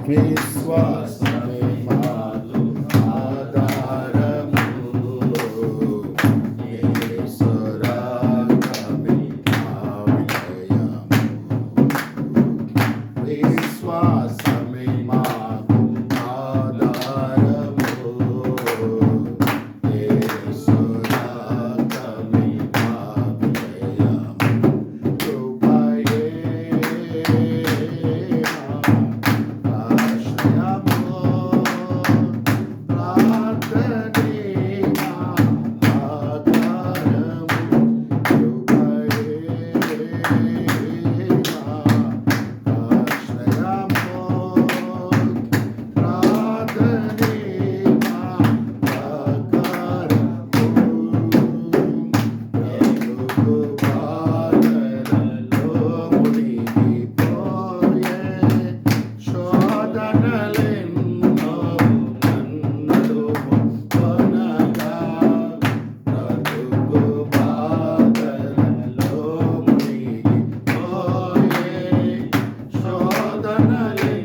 విశ్వాసమే మాకు ఆధారము, యేసు రక్తమే మా విజయము. విశ్వాసమే మాకు ఆధారము, యేసు రక్తమే మా విజయము. కృపయే ఆశ్రయము, ప్రార్థనే మా ఆధారము. కృపయే ఆశ్రయము, ప్రార్థనే మా ఆధారము. బ్రతుకు బాధలలో మునిగిపోయే శోధనలెన్నో నన్ను ముప్పనగా, బ్రతుకు బాధలలో మునిగిపోయే శోధనలెన్నో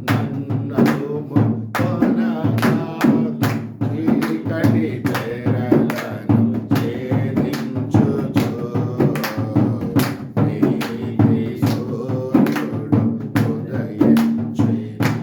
నన్ను ముప్పనగా, చీకటి తెరలను ఛేదించుచు నీతి సూర్యుడు ఉదయించెను.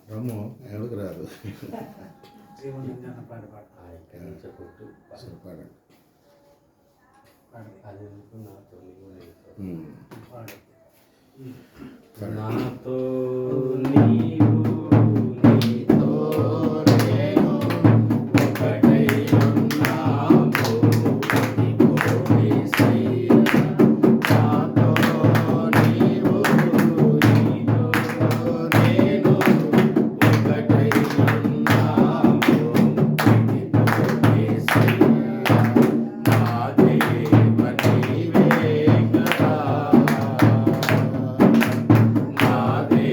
రమ్ము ఎవరికి రాదు పాడండి నాతో నీవు నీతో నేను ఒకటై ఉన్నాము యేసయ్యా నాతో నీవు నీతో నేను ఒకటై ఉన్నాము యేసయ్యా నా దేవ నీవే కదా నా దేవ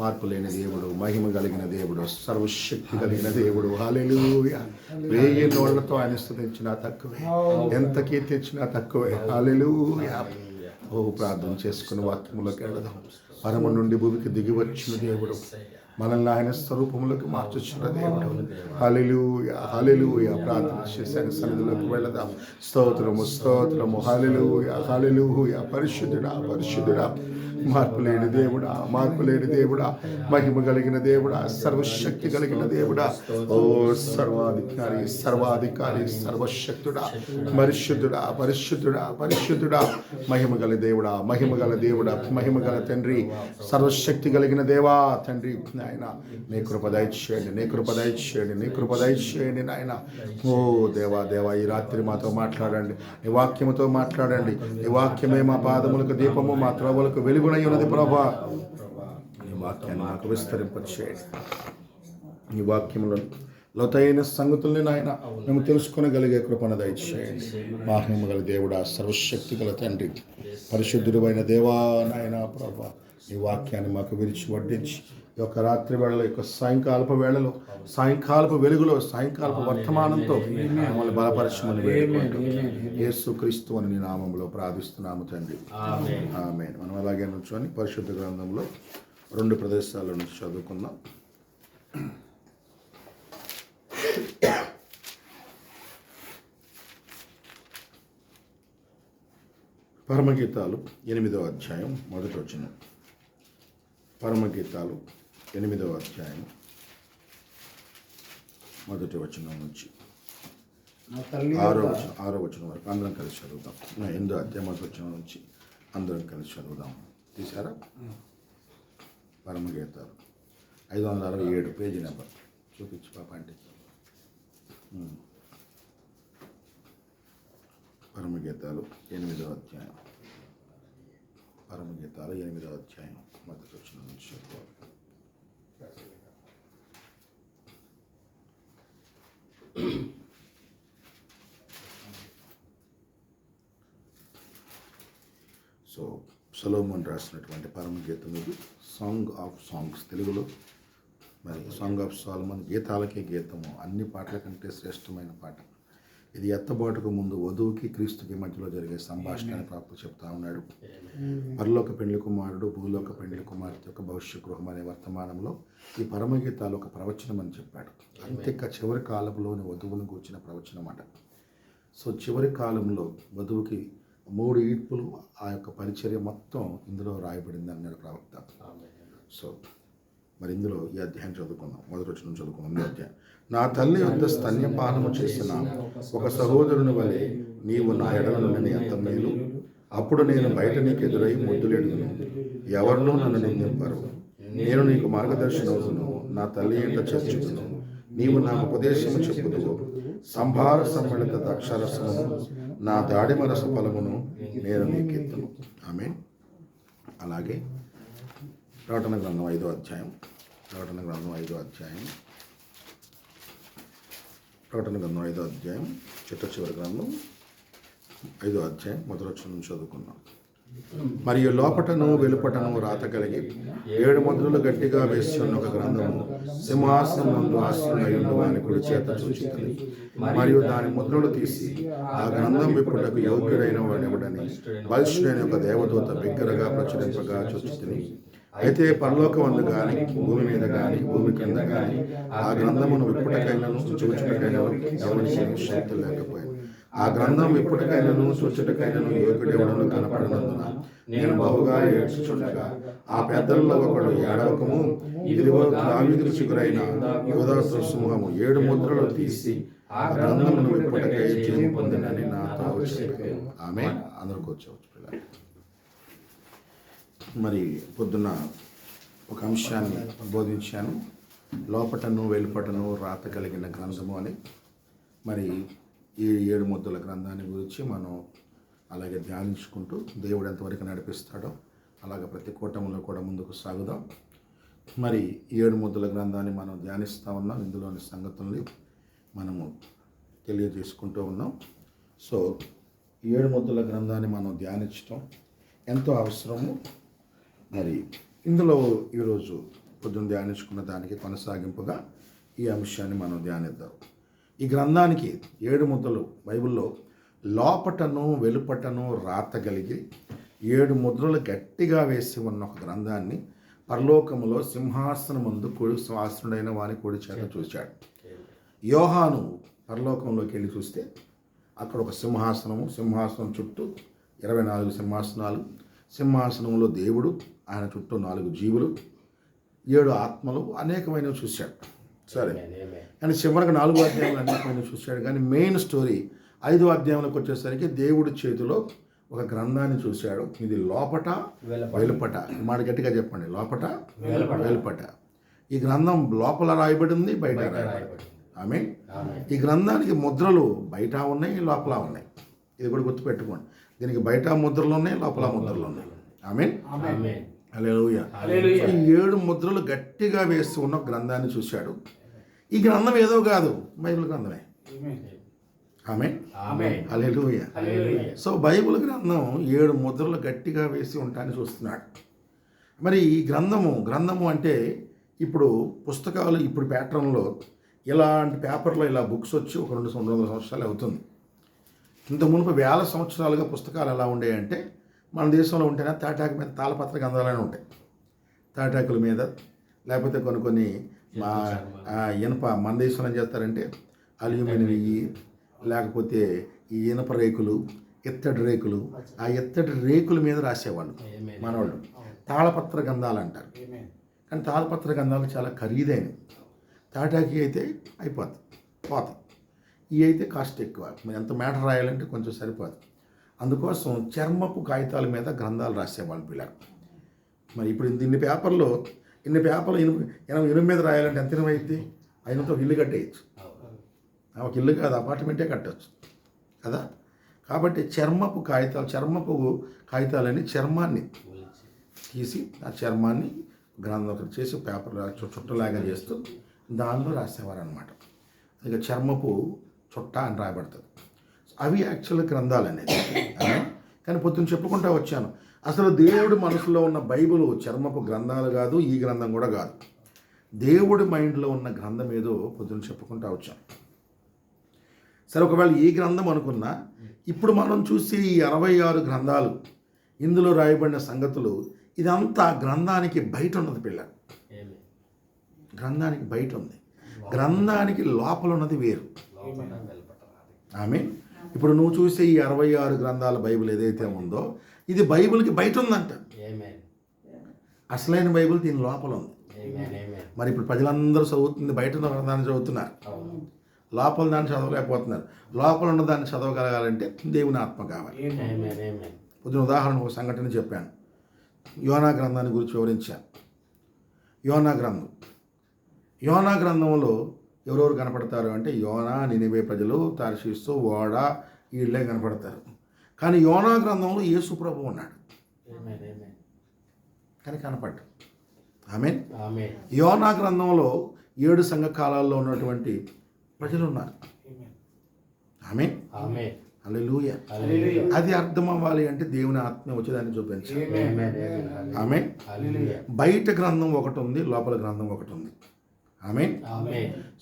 మార్పు లేని దేవుడు, మహిమ కలిగిన దేవుడు, సర్వశక్తి కలిగిన దేవుడు. హల్లెలూయా. 1000 నోళ్లతో ఆయన స్తుతించినా తక్కువే, ఎంత కీర్తించినా తక్కువే. హల్లెలూయా. ఓ ప్రార్థన చేసుకుని వాక్యములోకి వెళదాం. పరమ నుండి భూమికి దిగి వచ్చిన దేవుడు, మనల్ని ఆయన స్వరూపంలోకి మార్చుచున్న దేవుడు. హల్లెలూయా, హల్లెలూయా. ప్రార్థన చేసి ఆయన సన్నిధిలోకి వెళదాం. స్తోత్రము, స్తోత్రము. హల్లెలూయా, హల్లెలూయా. పరిశుద్ధుడా, పరిశుద్ధుడా, మార్పు లేని దేవుడా, మార్పు లేని దేవుడా, మహిమ కలిగిన దేవుడా, సర్వశక్తి కలిగిన దేవుడా, ఓ సర్వాధికారి, సర్వాధికారి, సర్వశక్తుడా, పరిశుద్ధుడా, పరిశుద్ధుడా, పరిశుద్ధుడా, మహిమ గల దేవుడా, మహిమ గల దేవుడా, మహిమ గల తండ్రి, సర్వశక్తి కలిగిన దేవా తండ్రి. నాయన నీ కృప దయచేయండి, నీ కృప దయచేయండి, నీ కృప దయచేయండి నాయన. ఓ దేవా, దేవా, ఈ రాత్రి మాతో మాట్లాడండి, నీ వాక్యముతో మాట్లాడండి. నీ వాక్యమే మా పాదములకు దీపము, మా త్రోవలకు వెలుగునై ఉన్నది ప్రభా. నీ వాక్యాన్ని మాకు విస్తరింపచేయండి. నీ వాక్యములో లోతైన సంగతుల్ని నాయన మేము తెలుసుకొనగలిగే కృపను దయచేయండి. మహిమ గల దేవుడా, సర్వశక్తి గల తండ్రి, పరిశుద్ధుడు అయిన దేవా నాయన ప్రభా, ఈ వాక్యాన్ని మాకు విరిచి వడ్డించి ఈ యొక్క రాత్రి వేళలో, ఈ యొక్క సాయంకాలపు వేళలో, సాయంకాలపు వెలుగులో, సాయంకాలపు వర్తమానంతో మమ్మల్ని బలపరచమని వేడుకుంటూ యేసుక్రీస్తు అని నీ నామంలో ప్రార్థిస్తున్నాము తండ్రి. ఆమేన్. మనం అలాగే నుంచొని పరిశుద్ధ గ్రంథంలో 2 ప్రదేశాల నుంచి చదువుకుందాం. పరమగీతాలు 8వ అధ్యాయం 1వ వచనం. పరమగీతాలు 8వ అధ్యాయం 1వ వచనం నుంచి 6వ వచనం వరకు అందరం కలిసి చదువుదాం. 8వ అధ్యాయం 1వ వచనం నుంచి అందరం కలిసి చదువుదాం. తీసారా? పరమగీతాలు 567 పేజీ నెంబర్ చూపించి పాప అంటే. పరమగీతాలు 8వ అధ్యాయం, పరమగీతాలు 8వ అధ్యాయం 1వ వచనం నుంచి చదువుదాం. సో సొలొమోన్ రాసినటువంటి పరమగీతం ఇది. సాంగ్ ఆఫ్ సాంగ్స్ తెలుగులో. మరి సాంగ్ ఆఫ్ సొలొమోన్ గీతాలకే గీతము, అన్ని పాటల కంటే శ్రేష్టమైన పాట ఇది. ఎత్తబాటుకు ముందు వధువుకి క్రీస్తుకి మధ్యలో జరిగే సంభాషణ ప్రాప్తి చెప్తా ఉన్నాడు. పరలోక పెండ్లి కుమారుడు, భూలోక పెండ్లి కుమార్తె యొక్క భవిష్య గృహం అనే వర్తమానంలో ఈ పరమగీతాలు ఒక ప్రవచనం అని చెప్పాడు. అంతేకా చివరి కాలంలోని వధువును కూర్చిన ప్రవచనం అట. సో చివరి కాలంలో వధువుకి 3 ఈడ్పులు, ఆ యొక్క పరిచర్య మొత్తం ఇందులో రాయబడింది అన్నాడు ప్రవక్త. సో మరి ఇందులో ఈ అధ్యాయం చదువుకుందాం. 1వ వచనం చదువుకుందాం. ఈ అధ్యాయం. నా తల్లి వద్ద స్తన్యపానము చేసిన ఒక సహోదరుని వలె నీవు నా ఎడల నుండి ఎంత మేలు. అప్పుడు నేను బయట నీకు ఎదురై ముద్దులెడుదును, ఎవరినూ నన్ను నిందింపరు. నేను నీకు మార్గదర్శనవుదును, నా తల్లి ఎంట చర్చించును. నీవు నా ఉపదేశము చెప్పుదువు, సంభార సమ్మిళిత ద్రాక్షారసమును, నా దాడిమ రస ఫలమును నేను నీకెత్తును. ఆమేన్. అలాగే ప్రకటన గ్రంథం 5వ అధ్యాయం, ప్రకటన గ్రంథం 5వ అధ్యాయం, ప్రకటన గ్రంథం 5వ అధ్యాయం, చిట్ట చివరి గ్రంథం 5వ అధ్యాయం 1వ వచనం నుంచి చదువుకున్నాం. మరియు లోపటను వెలుపటను రాత కలిగి 7 ముద్రలు గట్టిగా వేసి ఉన్న ఒక గ్రంథము సింహాసనం నందు ఆసీనుడైయుండు వాని కుడి చేత చూచితిని. మరియు దాని ముద్రలు తీసి ఆ గ్రంథం విప్పుటకు యోగ్యుడైన వాడెవడని బలిష్ఠుడైన ఒక దేవదూత బిగ్గరగా ప్రచురింపగా చూచితిని. అయితే పరలోకమందు గాని, భూమి మీద గాని, భూమి కింద గాని ఆ గ్రంథమును విప్పుటకైనను చూచుటకైనను ఎవరికి శక్తి లేకపోయింది. ఆ గ్రంథం విప్పుటకైనను చూచుటకైనను యోగ్యుడెవడను కనపడనందున నేను బహుగా ఏడ్చుచుండగా ఆ పెద్దలలో ఒకడు, ఏడవకము, ఇదిగో దావీదుకు చిగురైన యూదా సమూహము 7 ముద్రలు తీసి ఆ గ్రంథమును విప్పుటకై జయము పొందినని నాతో చెప్పాను. ఆమె అందరూ కూర్చోవచ్చు. మరి పొద్దున్న ఒక అంశాన్ని బోధించాను, లోపటను వెలుపటను రాత కలిగిన గ్రంథము అని. మరి ఈ 7 ముద్రల గ్రంథాన్ని గురించి మనం అలాగే ధ్యానించుకుంటూ దేవుడు ఎంతవరకు నడిపిస్తాడో అలాగే ప్రతి కూటంలో కూడా ముందుకు సాగుదాం. మరి 7 ముద్రల గ్రంథాన్ని మనం ధ్యానిస్తూ ఉన్నాం. ఇందులోని సంగతుల్ని మనము తెలియజేసుకుంటూ ఉన్నాం. సో 7 ముద్రల గ్రంథాన్ని మనం ధ్యానించడం ఎంతో అవసరము. మరి ఇందులో ఈరోజు పొద్దున్న ధ్యానించుకున్న దానికి కొనసాగింపుగా ఈ అంశాన్ని మనం ధ్యానిద్దాం. ఈ గ్రంథానికి 7 ముద్రలు బైబిల్లో లోపటను వెలుపటను రాత కలిగి 7 ముద్రలు గట్టిగా వేసి ఉన్న ఒక గ్రంథాన్ని పరలోకములో సింహాసనం ముందు కుడి సింహాసనుడైన వాని కుడి చేత చూశాడు. యోహాను పరలోకంలోకి వెళ్ళి చూస్తే అక్కడ ఒక సింహాసనం చుట్టూ 24 సింహాసనాలు, సింహాసనంలో దేవుడు, ఆయన చుట్టూ 4 జీవులు, 7 ఆత్మలు, అనేకమైనవి చూశాడు. సరే, కానీ చివరికి 4వ అధ్యాయంలో అనేకమైనవి చూశాడు. కానీ మెయిన్ స్టోరీ 5వ అధ్యాయంలోకి వచ్చేసరికి దేవుడి చేతిలో ఒక గ్రంథాన్ని చూశాడు. ఇది లోపట వెలుపట. ఈ మాట గట్టిగా చెప్పండి, లోపట వెలుపట. ఈ గ్రంథం లోపల రాయబడి ఉంది, బయట రాయబడి. ఆమేన్. ఈ గ్రంథానికి ముద్రలు బయట ఉన్నాయి, లోపల ఉన్నాయి. ఇది కూడా గుర్తుపెట్టుకోండి. దీనికి బయట ముద్రలు ఉన్నాయి, లోపల ముద్రలు ఉన్నాయి. ఆమేన్. హల్లెలూయా. ఈ 7 ముద్రలు గట్టిగా వేస్తూ ఉన్న గ్రంథాన్ని చూశాడు. ఈ గ్రంథం ఏదో కాదు, బైబిల్ గ్రంథమే. ఆమేన్. హల్లెలూయా. సో బైబిల్ గ్రంథం 7 ముద్రలు గట్టిగా వేసి ఉంటాన్ని చూస్తున్నాడు. మరి ఈ గ్రంథము అంటే ఇప్పుడు పుస్తకాలు, ఇప్పుడు ప్యాటర్న్లో ఇలాంటి పేపర్లో ఇలా బుక్స్ వచ్చి ఒక 200 సంవత్సరాలు అవుతుంది. ఇంత మునుపు 1000 సంవత్సరాలుగా పుస్తకాలు ఎలా ఉండేయంటే, మన దేశంలో ఉంటేనే తాటాకు మీద తాళపత్ర గ్రంథాలనే ఉంటాయి. తాటాకుల మీద, లేకపోతే కొన్ని ఇనప, మన దేశంలో ఏం చేస్తారంటే అల్యూమినియం ఇవి, లేకపోతే ఈ ఇనప రేకులు, ఎత్తడి రేకులు, ఆ ఎత్తడి రేకుల మీద రాసేవాళ్ళు మనవాళ్ళు. తాళపత్ర గ్రంథాలు అంటారు. కానీ తాళపత్ర గ్రంథాలు చాలా ఖరీదైనవి. తాటాకి అయితే పోతాయి. ఇవి అయితే కాస్ట్ ఎక్కువ. మీరు ఎంత మ్యాటర్ రాయాలంటే కొంచెం సరిపోదు. అందుకోసం చర్మపు కాగితాల మీద గ్రంథాలు రాసేవాళ్ళు పిల్లలు. మరి ఇప్పుడు ఇన్ని పేపర్లు ఇనుము మీద రాయాలంటే ఎంత ఇనుము అయింది? అయినంత ఒక ఇల్లు కట్టేయచ్చు. ఒక ఇల్లు కాదు, అపార్ట్మెంటే కట్టచ్చు కదా. కాబట్టి చర్మపు కాగితాలని చర్మాన్ని తీసి ఆ చర్మాన్ని గ్రంథం ఒకటి చేసి పేపర్ చుట్టలాగా చేస్తూ దానిలో రాసేవారు అనమాట. ఇక చర్మపు చుట్ట అని రాయబడుతుంది. అవి యాక్చువల్ గ్రంథాలు అనేది. కానీ పొద్దున్న చెప్పుకుంటూ వచ్చాను, అసలు దేవుడి మనసులో ఉన్న బైబిల్ చర్మపు గ్రంథాలు కాదు, ఈ గ్రంథం కూడా కాదు. దేవుడి మైండ్లో ఉన్న గ్రంథం ఏదో పొద్దున్న చెప్పుకుంటూ వచ్చాను. సరే, ఒకవేళ ఈ గ్రంథం అనుకున్నా, ఇప్పుడు మనం చూసే ఈ 66 గ్రంథాలు, ఇందులో రాయబడిన సంగతులు, ఇదంతా గ్రంథానికి బయట ఉన్నది పిల్ల. గ్రంథానికి బయట ఉంది, గ్రంథానికి లోపల ఉన్నది వేరు. ఆమేన్. ఇప్పుడు నువ్వు చూసే ఈ 66 గ్రంథాల బైబిల్ ఏదైతే ఉందో, ఇది బైబిల్కి బయట ఉందంట. అసలైన బైబిల్ దీని లోపల ఉంది. మరి ఇప్పుడు ప్రజలందరూ చదువుతుంది, బయట ఉన్న గ్రంథాన్ని చదువుతున్నారు, లోపల దాన్ని చదవలేకపోతున్నారు. లోపల ఉన్న దాన్ని చదవగలగాలంటే దేవుని ఆత్మ కావాలి. పొద్దున ఉదాహరణ ఒక సంఘటన చెప్పాను. యోనా గ్రంథాన్ని గురించి వివరించాను. యోనా గ్రంథంలో ఎవరెవరు కనపడతారు అంటే, యోనా, నినివే ప్రజలు, తార్షీసు, ఓడ, వీళ్ళే కనపడతారు. కానీ యోనా గ్రంథంలో యేసు ప్రభువు ఉన్నాడు, కానీ కనపడ్డు. ఆమేన్. యోనా గ్రంథంలో 7 సంఘ కాలాల్లో ఉన్నటువంటి ప్రజలు ఉన్నారు. ఆమేన్. హల్లెలూయా. అది అర్థం అవ్వాలి అంటే దేవుని ఆత్మ వచ్చేదాన్ని చూపించాలి. ఆమేన్. బయట గ్రంథం ఒకటి ఉంది, లోపల గ్రంథం ఒకటి ఉంది. ఆమేన్.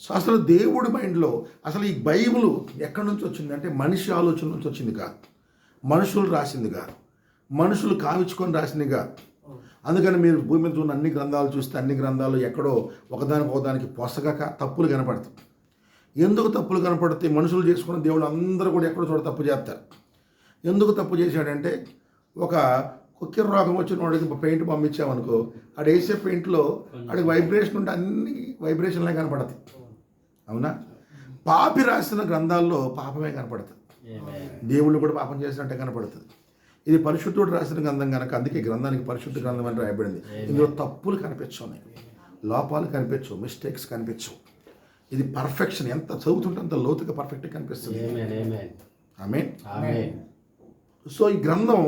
సో అసలు దేవుడి మైండ్లో అసలు ఈ బైబిల్ ఎక్కడి నుంచి వచ్చింది అంటే, మనిషి ఆలోచన నుంచి వచ్చింది కాదు, మనుషులు రాసింది కాదు, మనుషులు కావించుకొని రాసింది కాదు. అందుకని మీరు భూమి మీద ఉన్న అన్ని గ్రంథాలు చూస్తే, అన్ని గ్రంథాలు ఎక్కడో ఒకదానికి పొసగక తప్పులు కనపడతాయి. ఎందుకు తప్పులు కనపడతాయి? మనుషులు చేసుకున్న దేవుడు అందరూ కూడా ఎక్కడో చోట తప్పు చేస్తారు. ఎందుకు తప్పు చేశాడంటే, ఒక కుక్కిర రోగం వచ్చిన వాడికి పెయింట్ పంపించామనుకో, ఆడు వేసే పెయింట్లో ఆడికి వైబ్రేషన్ ఉంటే అన్ని వైబ్రేషన్లే కనపడతాయి. అవునా? పాపి రాసిన గ్రంథాల్లో పాపమే కనపడుతుంది, దేవుళ్ళు కూడా పాపం చేసినట్టే కనపడుతుంది. ఇది పరిశుద్ధుడు రాసిన గ్రంథం కనుక అందుకే గ్రంథానికి పరిశుద్ధ గ్రంథం అని రాయబడింది. ఇందులో తప్పులు కనిపించవు, లోపాలు కనిపించవు, మిస్టేక్స్ కనిపించవు. ఇది పర్ఫెక్షన్. ఎంత చదువుతుంటే అంత లోతుగా పర్ఫెక్ట్గా కనిపిస్తుంది. ఆమేన్. సో ఈ గ్రంథం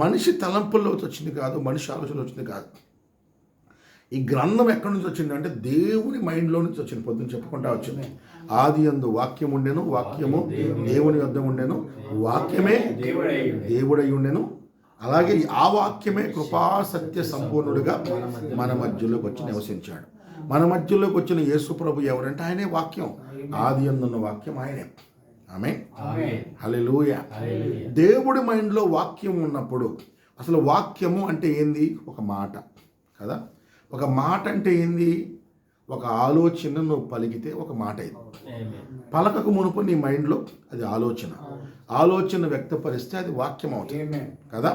మనిషి తలంపుల్లో వచ్చింది కాదు, మనిషి ఆలోచనలో వచ్చింది కాదు. ఈ గ్రంథం ఎక్కడి నుంచి వచ్చింది అంటే దేవుని మైండ్లో నుంచి వచ్చింది. పొద్దున్న చెప్పుకుంటా వచ్చింది, ఆది యందు వాక్యం ఉండెను, వాక్యము దేవుని వద్ద ఉండెను, వాక్యమే దేవుడై ఉండెను, అలాగే ఆ వాక్యమే కృపా సత్య సంపూర్ణుడిగా మన మధ్యలోకి వచ్చి నివసించాడు. మన మధ్యలోకి వచ్చిన యేసు ప్రభు ఎవరంటే ఆయనే వాక్యం. ఆది యందున్న వాక్యం ఆయనే. ఆమేన్. హల్లెలూయా. దేవుడి మైండ్లో వాక్యం ఉన్నప్పుడు, అసలు వాక్యము అంటే ఏంది? ఒక మాట కదా. ఒక మాట అంటే ఏంది? ఒక ఆలోచన నువ్వు పలికితే ఒక మాట అయింది. పలకకు మునుపు నీ మైండ్లో అది ఆలోచన వ్యక్తపరిస్తే అది వాక్యం అవుతుంది కదా.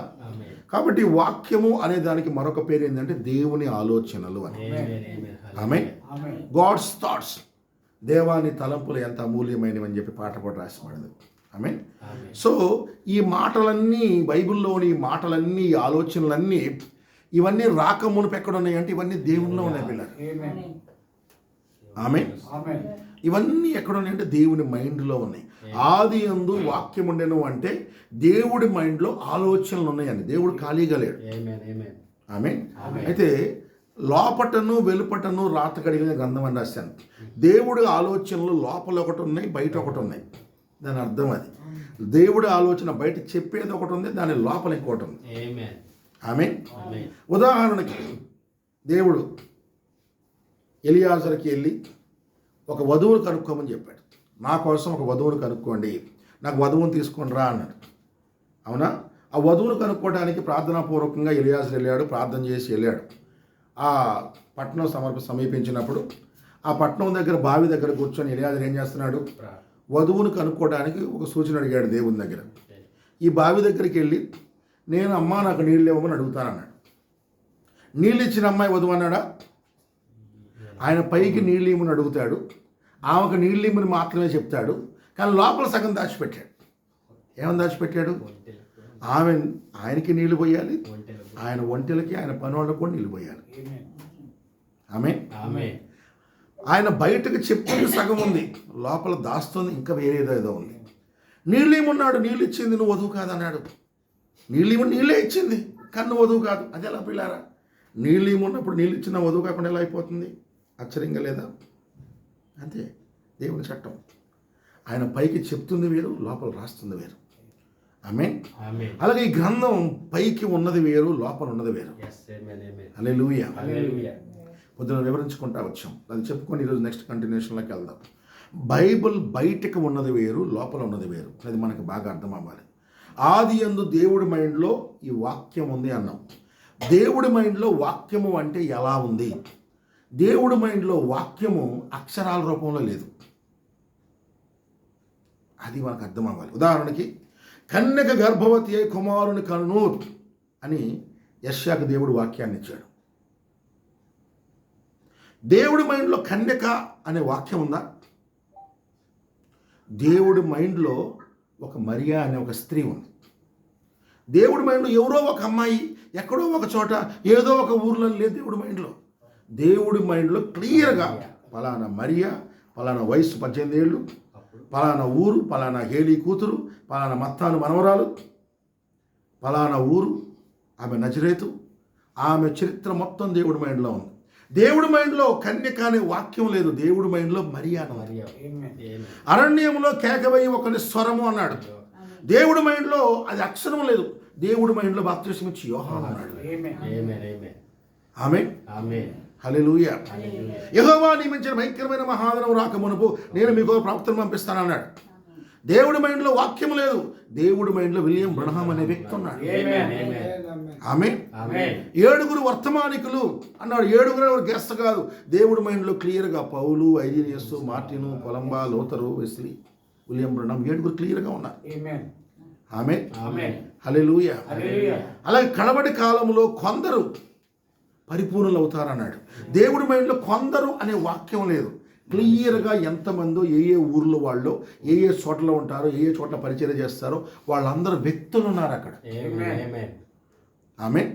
కాబట్టి వాక్యము అనే దానికి మరొక పేరు ఏంటంటే దేవుని ఆలోచనలు అని. ఆమేన్. గాడ్స్ థాట్స్, దేవాని తలంపులు ఎంత అమూల్యమైనవి అని చెప్పి పాట కూడా రాసిపడింది. ఆమేన్. సో ఈ మాటలన్నీ, బైబిల్లోని మాటలన్నీ, ఆలోచనలన్నీ, ఇవన్నీ రాక మునుపు ఎక్కడ ఉన్నాయి అంటే ఇవన్నీ దేవునిలో ఉన్నాయి పిల్లలు. ఆమేన్. ఇవన్నీ ఎక్కడ ఉన్నాయంటే దేవుని మైండ్లో ఉన్నాయి. ఆది యందు వాక్యం ఉండెను అంటే దేవుడి మైండ్లో ఆలోచనలు ఉన్నాయండి. దేవుడు ఖాళీగా లేడు. ఆమేన్. అయితే లోపటను వెలుపటను రాత కడిగిన గ్రంథం అని రాశాను. దేవుడి ఆలోచనలు లోపల ఒకటి ఉన్నాయి, బయట ఒకటి ఉన్నాయి. దాని అర్థం అది. దేవుడి ఆలోచన బయట చెప్పేది ఒకటి ఉంది, దాని లోపల ఇంకోటి ఉంది. ఆమేన్. ఉదాహరణకి దేవుడు ఎలియాజరుకి వెళ్ళి ఒక వధువును కనుక్కోమని చెప్పాడు. నా కోసం ఒక వధువును కనుక్కోండి, నాకు వధువును తీసుకొని రా అన్నాడు. అవునా? ఆ వధువును కనుక్కోవడానికి ప్రార్థనాపూర్వకంగా ఎలియాజరు వెళ్ళాడు, ప్రార్థన చేసి వెళ్ళాడు. ఆ పట్టణం సమీపించినప్పుడు ఆ పట్టణం దగ్గర బావి దగ్గర కూర్చొని ఎలియాజరు ఏం చేస్తున్నాడు? వధువును కనుక్కోవడానికి ఒక సూచన అడిగాడు దేవుని దగ్గర. ఈ బావి దగ్గరికి వెళ్ళి నేను అమ్మా నాకు నీళ్ళు ఇవ్వమని అడుగుతానన్నాడు. నీళ్ళు ఇచ్చిన అమ్మాయి వధువు అన్నాడా? ఆయన పైకి నీళ్ళు ఇమ్మని అడుగుతాడు, ఆమెకు నీళ్ళు ఇమ్మని మాత్రమే చెప్తాడు. కానీ లోపల సగం దాచిపెట్టాడు. ఏమని దాచిపెట్టాడు? ఆయనకి నీళ్లు పోయాలి, ఆయన ఒంటెలకి, ఆయన పని వాళ్ళకు కూడా నీళ్లు పోయాలి. ఆమేన్. ఆయన బయటకు చెప్తుంది సగం ఉంది, లోపల దాస్తుంది ఇంకా వేరేదో ఉంది. నీళ్ళు ఏమన్నాడు? నీళ్ళు ఇచ్చింది నువ్వు వధువు కాదన్నాడు. నీళ్ళు ఇవ్వని నీళ్ళే ఇచ్చింది కానీ నువ్వు వధువు కాదు. అది ఎలా పిల్లారా? నీళ్ళు ఇవ్వన్నప్పుడు నీళ్ళు ఇచ్చిన వధువు కాకుండా ఎలా అయిపోతుంది? ఆశ్చర్యంగా లేదా? అంతే దేవుని చట్టం. ఆయన పైకి చెప్తుంది వేరు, లోపల రాస్తుంది వేరు. ఆమేన్. అలాగే ఈ గ్రంథం పైకి ఉన్నది వేరు, లోపల ఉన్నది వేరు. హల్లెలూయా. పొద్దున వివరించుకుంటా వచ్చాం, అది చెప్పుకొని ఈరోజు నెక్స్ట్ కంటిన్యూషన్లోకి వెళ్దాం. బైబిల్ బయటకు ఉన్నది వేరు, లోపల ఉన్నది వేరు. అది మనకు బాగా అర్థం అవ్వాలి. ఆది యందు దేవుడి మైండ్లో ఈ వాక్యం ఉంది అన్నాం. దేవుడి మైండ్లో వాక్యము అంటే ఎలా ఉంది? దేవుడి మైండ్లో వాక్యము అక్షరాల రూపంలో లేదు. అది మనకు అర్థం అవ్వాలి. ఉదాహరణకి కన్యక గర్భవతి అయి కుమారుని కనును అని యెషయాకు దేవుడు వాక్యాన్ని ఇచ్చాడు. దేవుడి మైండ్లో కన్యక అనే వాక్యం ఉందా? దేవుడి మైండ్లో ఒక మరియా అనే ఒక స్త్రీ ఉంది. దేవుడి మైండ్లో ఎవరో ఒక అమ్మాయి ఎక్కడో ఒక చోట ఏదో ఒక ఊర్లో లేదు. దేవుడి మైండ్లో, దేవుడి మైండ్లో క్లియర్గా పలానా మరియా, పలానా వయసు 18 ఏళ్ళు, పలానా ఊరు, పలానా హేలీ కూతురు, పలానా మత్తాను మనవరాలు, పలానా ఊరు, ఆమె నజరేతు, ఆమె చరిత్ర మొత్తం దేవుడి మైండ్లో ఉంది. దేవుడి మైండ్లో కన్యక అనే వాక్యం లేదు. దేవుడి మైండ్లో మరియా. అరణ్యంలో కేకవయ్యి ఒకని స్వరము అన్నాడు. దేవుడి మైండ్లో అది అక్షరం లేదు. దేవుడి మైండ్లో బాప్తిస్మం ఇచ్చి యోహాను అన్నాడు. ఆమేన్. హల్లెలూయా. యెహోవా నియమించిన భయంకరమైన మహాదనం రాక మునుపు నేను మీకు ప్రవక్తను పంపిస్తానన్నాడు. దేవుడి మైండ్లో వాక్యం లేదు. దేవుడి మైండ్లో విలియం బ్రహ్మ్ అనే వ్యక్తి ఉన్నాడు. ఆమేన్. 7 వర్తమానికులు అన్నాడు. 7 గెస్ట్ కాదు. దేవుడి మైండ్లో క్లియర్గా Paul, Irenaeus, Martin, Columba, Luther, Wesley, William Branham 7 క్లియర్గా ఉన్నారు. ఆమేన్. హల్లెలూయా. అలాగే కడబడి కాలంలో కొందరు పరిపూర్ణులు అవుతారన్నాడు. దేవుడి మైండ్లో కొందరు అనే వాక్యం లేదు. క్లియర్గా ఎంతమందో ఏ ఊర్లో వాళ్ళు ఏ చోట్ల ఉంటారో, ఏ చోట్ల పరిచయం చేస్తారో వాళ్ళందరూ వ్యక్తులు ఉన్నారు అక్కడ. ఆమేన్.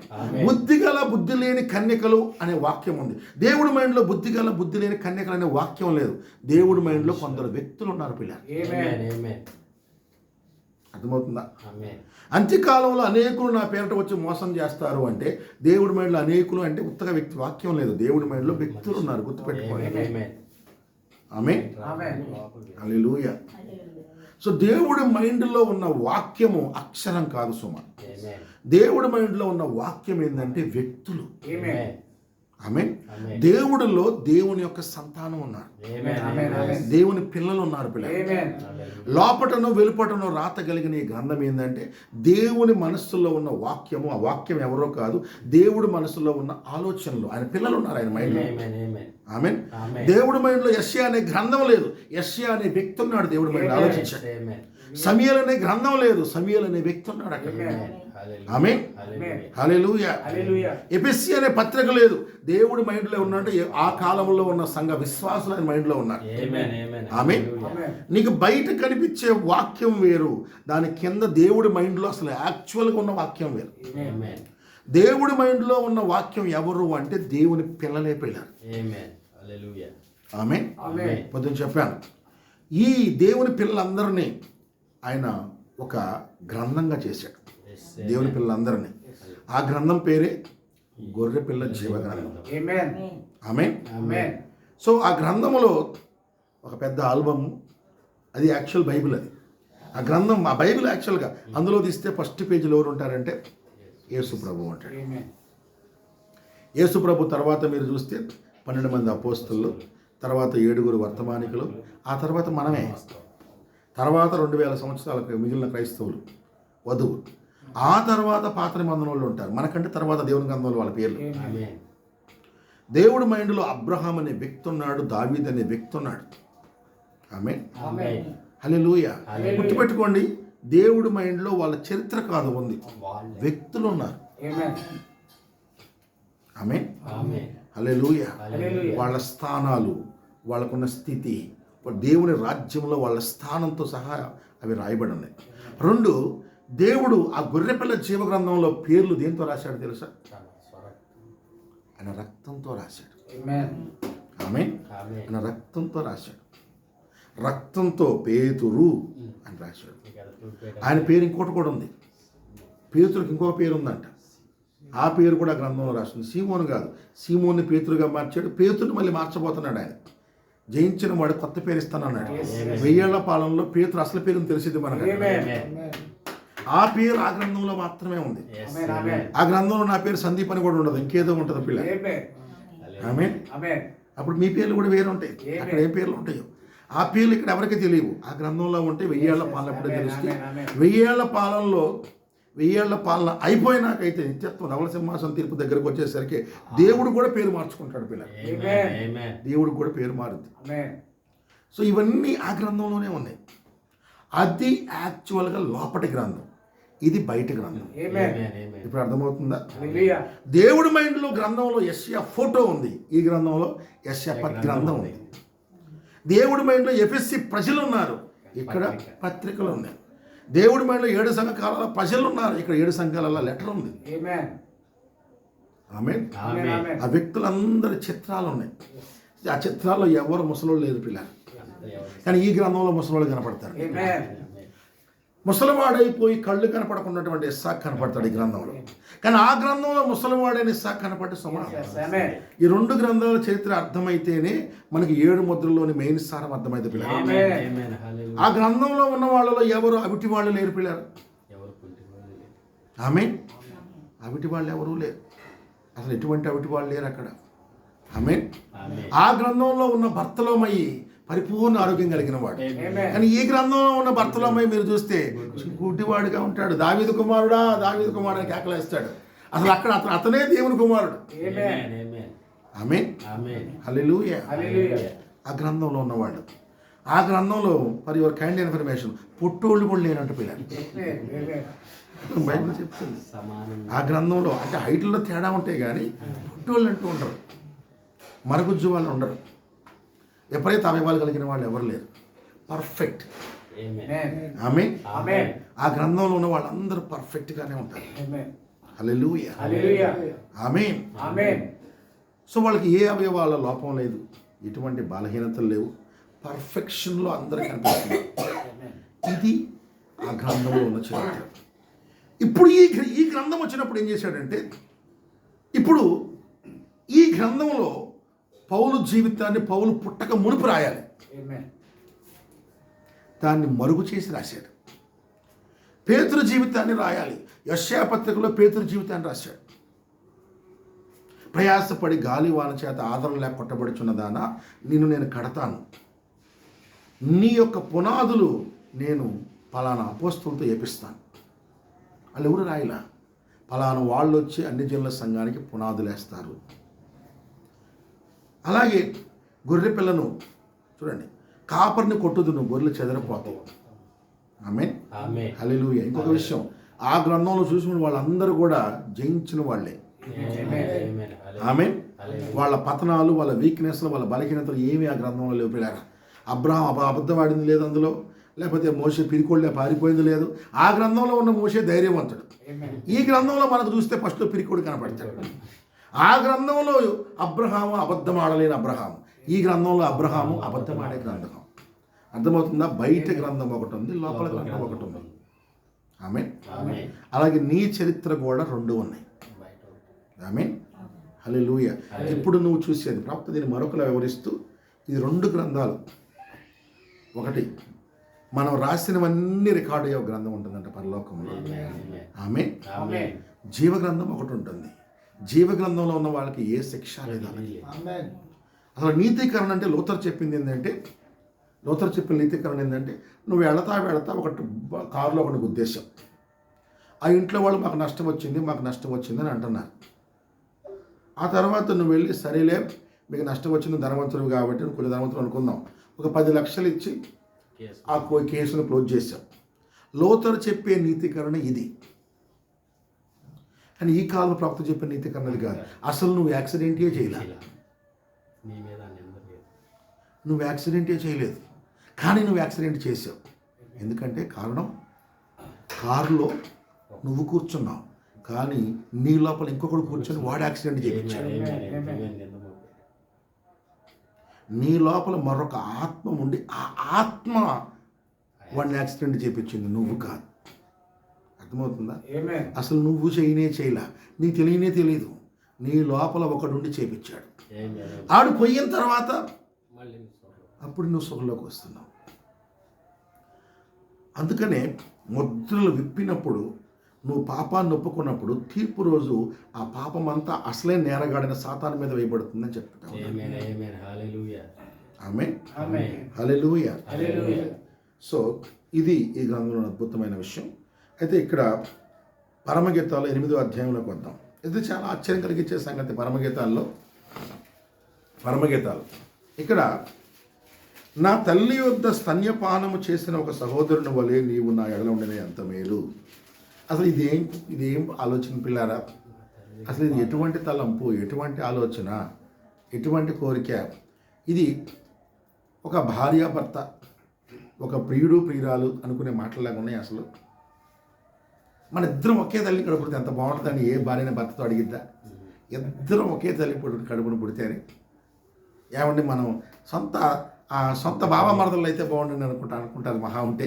బుద్ధిగల బుద్ధి లేని కన్యకలు అనే వాక్యం ఉంది. దేవుడి మైండ్లో బుద్ధిగల బుద్ధి లేని కన్యకలు అనే వాక్యం లేదు. దేవుడి మైండ్లో కొందరు వ్యక్తులు ఉన్నారు పిల్లలు. అర్థమవుతుందా? అంత్యకాలంలో అనేకులు నా పేరిట వచ్చి మోసం చేస్తారు అంటే దేవుడి మైండ్లో అనేకులు అంటే ఉత్తగా వ్యక్తి వాక్యం లేదు. దేవుడి మైండ్లో వ్యక్తులు ఉన్నారు, గుర్తుపెట్టుకోండి. ఆమేన్. హల్లెలూయా. సో దేవుడి మైండ్లో ఉన్న వాక్యము అక్షరం కాదు సుమ. దేవుడి మైండ్లో ఉన్న వాక్యం ఏంటంటే వ్యక్తులు. Amen. ఆమేన్. Amen. దేవుడిలో దేవుని యొక్క సంతానం ఉన్నారు, Amen. Amen. దేవుని పిల్లలు ఉన్నారు. పిల్లలు Amen. లోపటను వెలుపటను రాత కలిగిన ఈ గ్రంథం ఏంటంటే దేవుని మనస్సులో ఉన్న వాక్యము. ఆ వాక్యం ఎవరో కాదు, దేవుడి మనసులో ఉన్న ఆలోచనలు. ఆయన పిల్లలు ఉన్నారు ఆయన మైండ్లో. Amen. Amen. ఆమేన్. Amen. దేవుడి మైండ్లో యెషయా అనే గ్రంథం లేదు, యెషయా అనే వ్యక్తి ఉన్నాడు దేవుడి మైండ్. ఆలోచించాడు. Amen. సమూయేలు అనే గ్రంథం లేదు, సమూయేలు అనే వ్యక్తి ఉన్నాడు అక్కడ. Amen. Hallelujah. ఆమేన్. Hallelujah. హల్లెలూయా. Hallelujah. ఎఫెసీ అనే పత్రిక లేదు, దేవుడి మైండ్లో ఉన్నట్టు ఆ కాలంలో ఉన్న సంఘ విశ్వాసులు ఆయన మైండ్లో ఉన్నారు. Amen. Amen. ఆమేన్. Hallelujah. నీకు బయట కనిపించే వాక్యం వేరు, దాని కింద దేవుడి మైండ్లో అసలు యాక్చువల్గా ఉన్న వాక్యం వేరు. Amen. దేవుడి మైండ్లో ఉన్న వాక్యం ఎవరు అంటే దేవుని పిల్లలే పిల్లలు. Amen. Hallelujah. ఆమేన్. Amen. పొద్దున చెప్పాను, ఈ దేవుని పిల్లలందరినీ ఆయన ఒక గ్రంథంగా చేశాడు. Yes. దేవుని పిల్లలందరినీ. ఆ గ్రంథం పేరే గొర్రె పిల్ల జీవ గ్రంథం. Amen. ఆమేన్. Amen. సో ఆ గ్రంథంలో ఒక పెద్ద ఆల్బమ్, అది యాక్చువల్ బైబిల్. అది ఆ గ్రంథం, ఆ బైబిల్ యాక్చువల్గా అందులో తీస్తే ఫస్ట్ పేజీలో ఎవరు ఉంటారంటే యేసు ప్రభు ఉంటాడు. Amen. యేసు ప్రభు తర్వాత మీరు చూస్తే 12 మంది అపోస్తలు, తర్వాత 7 వర్తమానికులు, ఆ తర్వాత మనమే, తర్వాత 2000 సంవత్సరాలకు మిగిలిన క్రైస్తవులు వధువు, ఆ తర్వాత పాత నిబంధన వాళ్ళు ఉంటారు. మనకంటే తర్వాత దేవుని గ్రంథంలో వాళ్ళ పేర్లు. Amen. దేవుడి మైండ్లో అబ్రహాం అనే వ్యక్తి ఉన్నాడు, దావీద్ అనే వ్యక్తి ఉన్నాడు. ఆమేన్. Amen. హల్లెలూయా. హల్లెలూయా. గుర్తుపెట్టుకోండి, దేవుడి మైండ్లో వాళ్ళ చరిత్ర కాదు ఉంది, వాళ్ళే. వ్యక్తులు ఉన్నారు. Amen. ఆమేన్. Amen. హల్లెలూయా. హల్లెలూయా. వాళ్ళ స్థానాలు, వాళ్ళకున్న స్థితి, దేవుని రాజ్యంలో వాళ్ళ స్థానంతో సహా అవి రాయబడి ఉన్నాయి. 2, దేవుడు ఆ గొర్రెపిల్ల జీవ గ్రంథంలో పేర్లు దేంతో రాశాడు తెలుసా? ఆయన రక్తంతో రాశాడు. Amen. ఆమేన్. Amen. ఆయన రక్తంతో రాశాడు. రక్తంతో పేతురు అని రాశాడు. ఆయన పేరు ఇంకోటి కూడా ఉంది, పేతురుకి ఇంకొక పేరు ఉందంట. ఆ పేరు కూడా గ్రంథంలో రాస్తుంది. సీమోను కాదు, సీమోని పేతురుగా మార్చాడు. పేతురుని మళ్ళీ మార్చబోతున్నాడు ఆయన. జయించిన వాడు కొత్త పేరు ఇస్తానన్నాడు. 1000 పాలనలో పేతురు అసలు పేరుని తెలిసింది మనకు. ఆ పేరు ఆ గ్రంథంలో మాత్రమే ఉంది. ఆ గ్రంథంలో నా పేరు సందీప్ అని కూడా ఉండదు, ఇంకేదో ఉంటుంది పిల్ల. ఆమేన్. అప్పుడు మీ పేర్లు కూడా వేరే ఉంటాయి, అక్కడ ఏ పేర్లు ఉంటాయో ఆ పేర్లు ఇక్కడ ఎవరికి తెలియవు. ఆ గ్రంథంలో ఉంటే 1000 పాలన ఎప్పుడే తెలుస్తుంది. 1000 పాలనలో 1000 పాలన అయిపోయినాకైతే నిత్యత్వం నవల సింహాసనం తీర్పు దగ్గరకు వచ్చేసరికి దేవుడు కూడా పేరు మార్చుకుంటాడు పిల్ల. దేవుడు కూడా పేరు మారుద్ది. సో ఇవన్నీ ఆ గ్రంథంలోనే ఉన్నాయి. అది యాక్చువల్గా లోపటి గ్రంథం, ఇది బయట గ్రంథం. ఇప్పుడు అర్థమవుతుందా? దేవుడి మైండ్లో గ్రంథంలో యెషయా ఫోటో ఉంది, ఈ గ్రంథంలో యెషయా గ్రంథం ఉంది. దేవుడి మైండ్లో ఎఫెసీ ప్రజలు ఉన్నారు, ఇక్కడ పత్రికలు ఉన్నాయి. దేవుడి మైండ్లో 7 సంఘకాల ప్రజలు ఉన్నారు, ఇక్కడ 7 సంఘాల లెటర్ ఉంది. ఆమేన్. ఆ వ్యక్తులందరి చిత్రాలు ఉన్నాయి. ఆ చిత్రాల్లో ఎవరు ముసలోళ్ళు లేదు పిల్లలు, కానీ ఈ గ్రంథంలో ముసలోళ్ళు కనపడతారు. ముసలివాడైపోయి కళ్ళు కనపడకున్నటువంటి ఇస్సాకు కనపడతాడు ఈ గ్రంథంలో, కానీ ఆ గ్రంథంలో ముసలివాడైన ఇస్సాకు కనపడే సమానం. ఈ 2 గ్రంథాల చరిత్ర అర్థమైతేనే మనకి 7 ముద్రలోని మెయిన్ సారం అర్థమైతే పిల్లలు. ఆ గ్రంథంలో ఉన్న వాళ్ళలో ఎవరు అవిటి వాళ్ళు లేరు పిల్లలు. ఆమేన్. అవిటి వాళ్ళు ఎవరూ లేరు, అసలు ఎటువంటి అవిటి వాళ్ళు లేరు అక్కడ. ఆమేన్. ఆ గ్రంథంలో ఉన్న భర్తలోమయ్యి పరిపూర్ణ ఆరోగ్యం కలిగిన వాడు, కానీ ఈ గ్రంథంలో ఉన్న భర్తలోమయ్యి మీరు చూస్తే గుడ్డివాడుగా ఉంటాడు. దావీదు కుమారుడా, దావీదు కుమారుడు కేకలేస్తాడు. అసలు అక్కడ అతనే దేవుని కుమారుడు. ఆమేన్. హల్లెలూయా. ఆ గ్రంథంలో ఉన్నవాళ్ళు, ఆ గ్రంథంలో ఫర్ యువర్ కైండ్ ఇన్ఫర్మేషన్ పుట్టోళ్ళు కూడా లేనంట పిల్లలు. బైబిల్ చెప్తుంది ఆ గ్రంథంలో అంటే హైట్లో తేడా ఉంటాయి కానీ పుట్టోళ్ళు అంటూ ఉండరు, మరుగుజ్జు వాళ్ళు ఉండరు, ఎప్పుడైతే అవయవాలు కలిగిన వాళ్ళు ఎవరు లేరు, పర్ఫెక్ట్. ఆమేన్. ఆ గ్రంథంలో ఉన్న వాళ్ళందరూ పర్ఫెక్ట్గానే ఉంటారు. హల్లెలూయా. ఆమేన్. సో వాళ్ళకి ఏ అవయవాల లోపం లేదు, ఎటువంటి బలహీనతలు లేవు, పర్ఫెక్షన్లో అందరూ కనిపిస్తుంది. ఇది ఆ గ్రంథంలో ఉన్న చరిత్ర. ఇప్పుడు ఈ గ్రంథం వచ్చినప్పుడు ఏం చేశాడంటే, ఇప్పుడు ఈ గ్రంథంలో పౌలు జీవితాన్ని పౌలు పుట్టక మునుపు రాయాలి, దాన్ని మరుగు చేసి రాశాడు. పేతురు జీవితాన్ని రాయాలి. యెషయా పత్రికలో పేతురు జీవితాన్ని రాశాడు. ప్రయాసపడి గాలివాన చేత ఆదరణ లేక కొట్టబడుచున్నదానా, నిన్ను నేను కడతాను. నీ యొక్క పునాదులు నేను పలానా అపోస్తులతో ఏపిస్తాను. వాళ్ళు ఎవరు రాయిలా, పలానా వాళ్ళు వచ్చి అన్ని జనుల సంఘానికి పునాదులు వేస్తారు. అలాగే గొర్రె పిల్లను చూడండి, కాపర్ని కొట్టుదును, గొర్రెలు చెదరపోతాయి. ఆమేన్, హల్లెలూయా. ఇంకొక విషయం, ఆ గ్రంథంలో చూసిన వాళ్ళందరూ కూడా జయించిన వాళ్ళే. ఆమేన్. వాళ్ళ పతనాలు, వాళ్ళ వీక్నెస్లు, వాళ్ళ బలహీనతలు ఏమీ ఆ గ్రంథంలో లేవు పిల్లారా. అబ్రహాం అబద్ధం ఆడింది లేదు అందులో, లేకపోతే మోషే పిరికోళ్ళే పారిపోయింది లేదు. ఆ గ్రంథంలో ఉన్న మోషే ధైర్యవంతుడు. ఈ గ్రంథంలో మనకు చూస్తే ఫస్ట్లో పిరికోడు కనపడతాడు. ఆ గ్రంథంలో అబ్రహాము అబద్ధం ఆడలేని అబ్రహాము, ఈ గ్రంథంలో అబ్రహాము అబద్ధం ఆడే గ్రంథం. అర్థమవుతుందా? బయట గ్రంథం ఒకటి ఉంది, లోపల గ్రంథం ఒకటి ఉంది. ఆమేన్. అలాగే నీ చరిత్ర కూడా రెండు ఉన్నాయి. ఆమేన్, హల్లెలూయా. ఇప్పుడు నువ్వు చూసేది ప్రవక్త దీన్ని మరొకలా వివరిస్తూ, ఇది రెండు గ్రంథాలు. ఒకటి మనం రాసినవన్నీ రికార్డ్ అయ్యే గ్రంథం ఉంటుందంట పరలోకంలో. ఆమేన్. జీవ గ్రంథం ఒకటి ఉంటుంది. జీవ గ్రంథంలో ఉన్న వాళ్ళకి ఏ శిక్ష లేదు. అసలు నీతీకరణ అంటే లూథర్ చెప్పింది ఏంటంటే, లూథర్ చెప్పిన నీతీకరణ ఏంటంటే, నువ్వు వెళతా ఒకటి కారులో ఒకటి ఉద్దేశం, ఆ ఇంట్లో వాళ్ళు మాకు నష్టం వచ్చింది అని అంటున్నారు. ఆ తర్వాత నువ్వు వెళ్ళి సరేలే మీకు నష్టం వచ్చింది, ధనవంతుడు కాబట్టి నువ్వు కొంచెం ధనవంతులు అనుకుందాం, ఒక 10 లక్షలు ఇచ్చి ఆ కేసును క్లోజ్ చేశాం. లూథర్ చెప్పే నీతీకరణ ఇది. కానీ ఈ కాలం ప్రవక్త చెప్పే నీతీకరణది కాదు. అసలు నువ్వు యాక్సిడెంటే చేయలేదు, నువ్వు యాక్సిడెంటే చేయలేదు, కానీ నువ్వు యాక్సిడెంట్ చేసావు. ఎందుకంటే కారణం, కారులో నువ్వు కూర్చున్నావు, కానీ నీ లోపల ఇంకొకడు కూర్చొని వాడు యాక్సిడెంట్ చేయించాడు. నీ లోపల మరొక ఆత్మ ఉండి ఆ ఆత్మ వాడిని యాక్సిడెంట్ చేయించింది, నువ్వు కాదు. అర్థమవుతుందా? అసలు నువ్వు చేయలా, నీకు తెలియదు, నీ లోపల ఒకడుండి చేపించాడు. ఆడు పోయిన తర్వాత అప్పుడు నువ్వు సుఖంలోకి వస్తున్నావు. అందుకనే ముద్రలు విప్పినప్పుడు, నువ్వు పాపాన్ని ఒప్పుకున్నప్పుడు, తీర్పు రోజు ఆ పాపం అంతా అసలే నేరగాడిన సాతాను మీద వేయబడుతుందని చెప్తాను. ఆమేన్, హల్లెలూయా. సో ఇది ఈ గ్రంథంలో అద్భుతమైన విషయం. అయితే ఇక్కడ పరమగీతాలు 8వ అధ్యాయంలోకి వద్దాం. ఇది చాలా ఆశ్చర్యం కలిగించే సంగతి. పరమగీతాలు ఇక్కడ, నా తల్లి వద్ద స్తన్యపానము చేసిన ఒక సహోదరుని వలె నీవు నా ఎడల ఉండిన ఎంత మేలు. అసలు ఇదేం ఆలోచన పిల్లారా? అసలు ఇది ఎటువంటి తలంపు, ఎటువంటి ఆలోచన, ఎటువంటి కోరిక? ఇది ఒక భార్యాభర్త, ఒక ప్రియుడు ప్రియురాలు అనుకునే మాటలాగా ఉన్నాయి. అసలు మన ఇద్దరం ఒకే తల్లి కడుపుడితే ఎంత బాగుంటుందని ఏ భార్యని భర్తతో అడిగిద్దా? ఇద్దరం ఒకే తల్లి కడుపును పుడితే ఏమండి, మనం సొంత బావ మరదలు అయితే బాగుండని అనుకుంటారు మహా ఉంటే.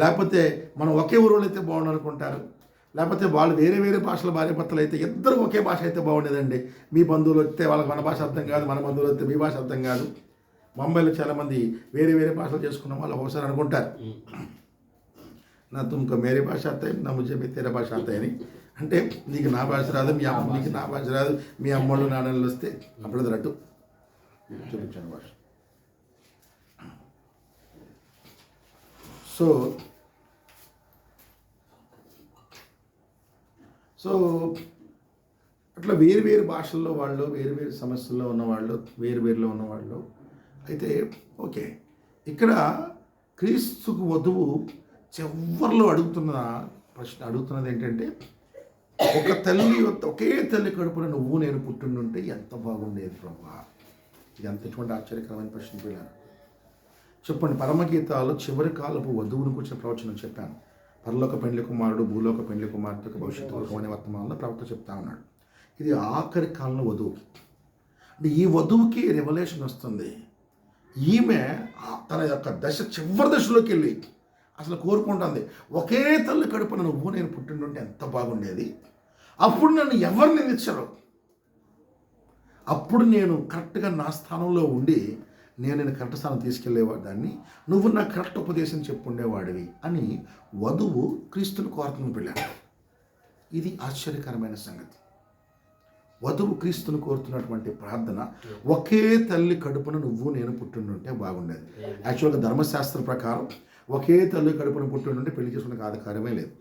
లేకపోతే మనం ఒకే ఊరు అయితే బాగుండు అనుకుంటారు. లేకపోతే వాళ్ళు వేరే వేరే భాషల భార్య భర్తలు అయితే ఇద్దరు ఒకే భాష అయితే బాగుండేదండి. మీ బంధువులు వస్తే వాళ్ళకి మన భాష అర్థం కాదు, మన బంధువులు వస్తే మీ భాష అర్థం కాదు. ముంబైలో చాలామంది వేరే వేరే భాషలు చేసుకున్న వాళ్ళు ఒకసారి అనుకుంటారు, నా తుమ్కు మేరీ భాష అత్తాయి, నా ముజే మీ తేరే భాష అత్తాయి అని. అంటే నీకు నా భాష రాదు, నీకు నా భాష రాదు, మీ అమ్మోళ్ళు నాన్నలు వస్తే అప్పుడు రట్టు చూపించాను భాష. సో అట్లా వేరు వేరు భాషల్లో వాళ్ళు, వేరు వేరు సమస్యల్లో ఉన్నవాళ్ళు, వేరులో ఉన్నవాళ్ళు అయితే ఓకే. ఇక్కడ క్రీస్తుకు వధువు చివర్లో అడుగుతున్నది ఏంటంటే, ఒక తల్లి ఒకే తల్లి కడుపున నువ్వు నేను పుట్టిండుంటే ఎంత బాగుండేది ప్రభా. ఇది ఎటువంటి ఆశ్చర్యకరమైన ప్రశ్న పిల్లలు. చెప్పండి, పరమగీతాలు చివరి కాలపు వధువును కూర్చొని ప్రవచనం చెప్పాను. పరలోక పెండ్లి కుమారుడు, భూలోక పెండ్లి కుమార్తెకు భవిష్యత్తు అనే వర్తమానంలో ప్రవక్త చెప్తా ఉన్నాడు. ఇది ఆఖరి కాలంలో వధువుకి. అంటే ఈ వధువుకి రెవల్యూషన్ వస్తుంది. ఈమె తన యొక్క చివరి దశలోకి వెళ్ళి అసలు కోరుకుంటుంది, ఒకే తల్లి కడుపున నువ్వు నేను పుట్టిండుంటే ఎంత బాగుండేది. అప్పుడు నన్ను ఎవరు నిందించరు, అప్పుడు నేను కరెక్ట్గా నా స్థానంలో ఉండి నేను నేను కరెక్ట్ స్థానం తీసుకెళ్లేవాడిని, నువ్వు నాకు కరెక్ట్ ఉపదేశం చెప్పుండేవాడివి అని వధువు క్రీస్తుని కోరుతున్న పిల్ల. ఇది ఆశ్చర్యకరమైన సంగతి. వధువు క్రీస్తుని కోరుతున్నటువంటి ప్రార్థన, ఒకే తల్లి కడుపున నువ్వు నేను పుట్టిండుంటే బాగుండేది. యాక్చువల్గా ధర్మశాస్త్రం ప్రకారం ఒకే తల్లి కడుపున పుట్టిండుంటే పెళ్లి చేసుకునే ఆధారమే లేదు.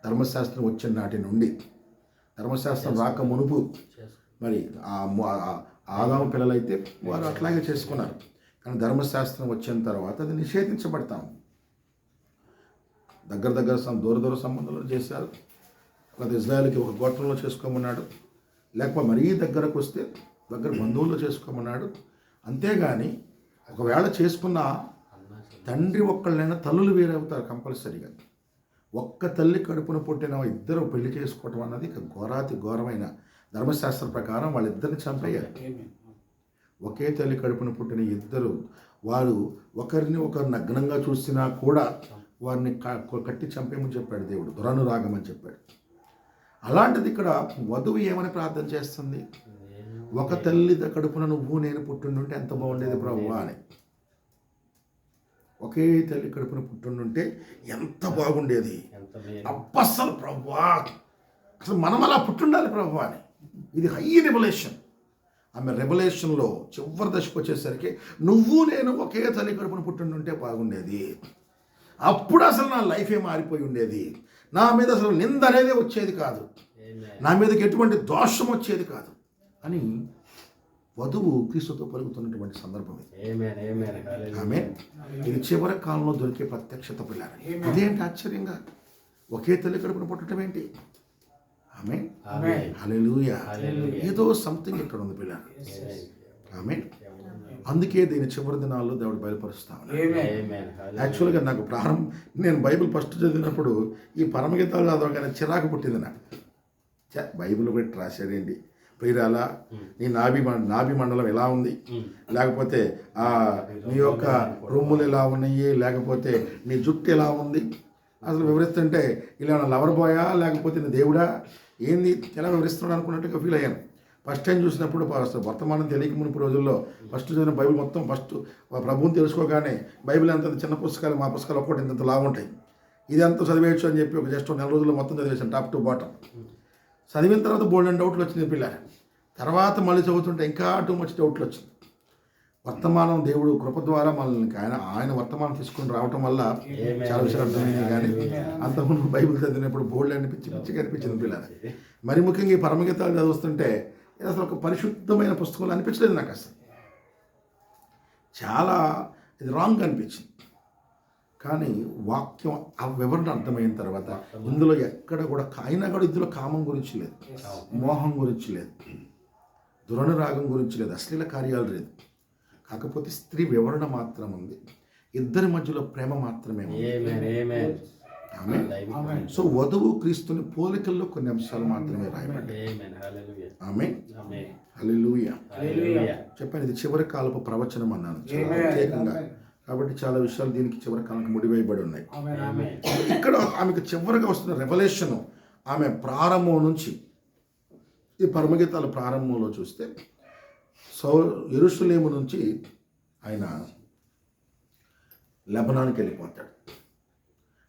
ధర్మశాస్త్రం వచ్చిన నాటి నుండి, ధర్మశాస్త్రం రాక మునుపు మరి ఆదాము పిల్లలైతే వారు అట్లాగే చేసుకున్నారు. కానీ ధర్మశాస్త్రం వచ్చిన తర్వాత అది నిషేధించబడతాం. దగ్గర దూర సంబంధాలు చేశారు. ఒక ఇజ్రాయెల్కి ఒక గోత్రంలో చేసుకోమన్నాడు, లేకపోతే మరీ దగ్గరకు వస్తే దగ్గర బంధువుల్లో చేసుకోమన్నాడు. అంతేగాని ఒకవేళ చేసుకున్న తండ్రి ఒక్కళ్ళైనా తల్లులు వేరవుతారు కంపల్సరీగా. ఒక్క తల్లి కడుపున పుట్టిన ఇద్దరు పెళ్లి చేసుకోవటం అన్నది ఘోరమైన ధర్మశాస్త్ర ప్రకారం వాళ్ళిద్దరిని చంపేయాలి. ఒకే తల్లి కడుపున పుట్టిన ఇద్దరు వారు ఒకరిని ఒకరు నగ్నంగా చూసినా కూడా వారిని కట్టి చంపేమని చెప్పాడు దేవుడు, దురనురాగం అని చెప్పాడు. అలాంటిది ఇక్కడ వధువు ఏమని ప్రార్థన చేస్తుంది? ఒక తల్లి కడుపున నువ్వు నేను పుట్టిండుంటే ఎంత బాగుండేది ప్రభువా అని. ఒకే తల్లి కడుపున పుట్టిండుంటే ఎంత బాగుండేది. అబ్బస్సలు ప్రభువా, అసలు మనం అలా పుట్టిండాలి ప్రభువా అని. ఇది హై రెవల్యూషన్. ఆమె రెవల్యూషన్లో చివరి దశకు వచ్చేసరికి నువ్వు నేను ఒకే తల్లి కడుపున పుట్టిండుంటే బాగుండేది, అప్పుడు అసలు నా లైఫే మారిపోయి ఉండేది, నా మీద అసలు నింద అనేది వచ్చేది కాదు, నా మీదకి ఎటువంటి దోషం వచ్చేది కాదు అని వధువు క్రీస్తుతో పలుకుతున్నటువంటి సందర్భం ఇది. ఆమె ఇది చివరి కాలంలో దొరికే ప్రత్యక్షత పిల్లలు. ఇదేంటి ఆశ్చర్యంగా ఒకే తల్లి కడుపున పుట్టడం ఏంటి? ఆమె హల్లెలూయా. ఏదో సంథింగ్ ఇక్కడ ఉంది పిల్లలు. ఆమె అందుకే దీని చివరి దినాల్లో దేవుడు బయలుపరుస్తాను. యాక్చువల్గా నాకు నేను బైబిల్ ఫస్ట్ చదివినప్పుడు ఈ పరమగీతాలు చదవగానే చిరాకు పుట్టింది నాకు. బైబిల్ కూడా రాశాడేంటి ప్రియురాలా, నీ నాభి మండలం ఎలా ఉంది, లేకపోతే నీ యొక్క రొమ్ములు ఎలా ఉన్నాయి, లేకపోతే నీ జుట్టు ఎలా ఉంది, అసలు వివరిస్తుంటే ఇలా లవర్ బాయా లేకపోతే నీ దేవుడా ఏంది ఎలా వివరిస్తున్నాడు అనుకున్నట్టుగా ఫీల్ అయ్యాను. ఫస్ట్ టైం చూసినప్పుడు వర్తమానం తెలియక మునుపు రోజుల్లో ఫస్ట్ చదివిన బైబిల్ మొత్తం ప్రభువుని తెలుసుకోగానే బైబిల్ అంత చిన్న పుస్తకాలు, మా పుస్తకాలు ఒక్కటి ఇంత లాగా ఉంటాయి, ఇది అంతా చదివేయచ్చు అని చెప్పి ఒక జస్ట్ 9 రోజుల్లో మొత్తం చదివేశాను టాప్ టు బాటం. చదివిన తర్వాత బోల్డెన్ డౌట్లు వచ్చింది పిల్లలు. తర్వాత మళ్ళీ చదువుతుంటే ఇంకా టూ మచ్ డౌట్లు వచ్చింది. వర్తమానం దేవుడు కృప ద్వారా మనల్ని ఆయన వర్తమానం తీసుకొని రావటం వల్ల చాలా విషయాలు అర్థమైంది. కానీ అంతకుముందు బైబిల్ చదివినప్పుడు బోల్డ్ పిచ్చిగా అనిపించింది పిల్లలు. మరి ముఖ్యంగా ఈ పరమగీతాలు చదువుతుంటే ఇది అసలు ఒక పరిశుద్ధమైన పుస్తకంలో అనిపించలేదు నాకు. అసలు చాలా ఇది రాంగ్ అనిపించింది. కానీ వాక్యం ఆ వివరణ అర్థమైన తర్వాత ఇందులో ఎక్కడ కూడా అయినా కూడా ఇందులో కామం గురించి లేదు, మోహం గురించి లేదు, దురనురాగం గురించి లేదు, అశ్లీల కార్యాలు లేదు. కాకపోతే స్త్రీ వివరణ మాత్రం ఉంది, ఇద్దరి మధ్యలో ప్రేమ మాత్రమే ఉంది. సో వధువు క్రీస్తుని పోలికల్లో కొన్ని అంశాలు మాత్రమే రాయబడ్డాయి. ఆమేన్, హల్లెలూయా. చెప్పాను ఇది చివరి కాలపు ప్రవచనం అన్నాను చాలా ప్రత్యేకంగా. కాబట్టి చాలా విషయాలు దీనికి చివరి కాలానికి ముడివేయబడి ఉన్నాయి. ఇక్కడ ఆమెకు చివరిగా వస్తున్న రెవల్యూషన్ ఆమె ప్రారంభం నుంచి ఈ పరమగీతాల ప్రారంభంలో చూస్తే యెరూషలేము నుంచి ఆయన లెబనాన్కి వెళ్ళిపోతాడు.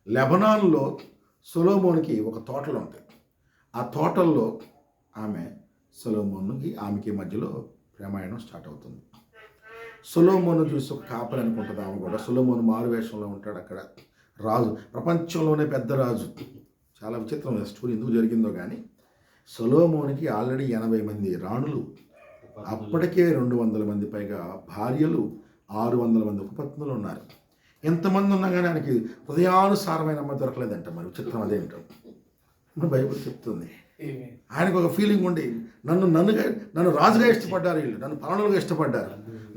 లెబనాన్లో సొలొమోనుకి ఒక తోటలు ఉంటాయి. ఆ తోటల్లో ఆమెకి మధ్యలో ప్రేమాయణం స్టార్ట్ అవుతుంది. సొలొమోను చూసి ఒక కాపరి అనుకుంటుంది ఆమె కూడా. సొలొమోను మారు వేషంలో ఉంటాడు అక్కడ. రాజు, ప్రపంచంలోనే పెద్ద రాజు. చాలా విచిత్రమైన స్టోరీ ఎందుకు జరిగిందో కానీ సొలొమోనుకి ఆల్రెడీ 80 మంది రాణులు, అప్పటికే 200 మంది పైగా భార్యలు, 600 మంది ఉపపత్నులు ఉన్నారు. ఎంతమంది ఉన్నా కానీ ఆయనకి హృదయానుసారమైన అమ్మ దొరకలేదంట. మరి విచిత్రం అదేంటో బైబిల్ చెప్తుంది. ఆయనకు ఒక ఫీలింగ్ ఉండి నన్ను రాజుగా ఇష్టపడ్డారు, వీళ్ళు నన్ను పాలనలుగా ఇష్టపడ్డారు,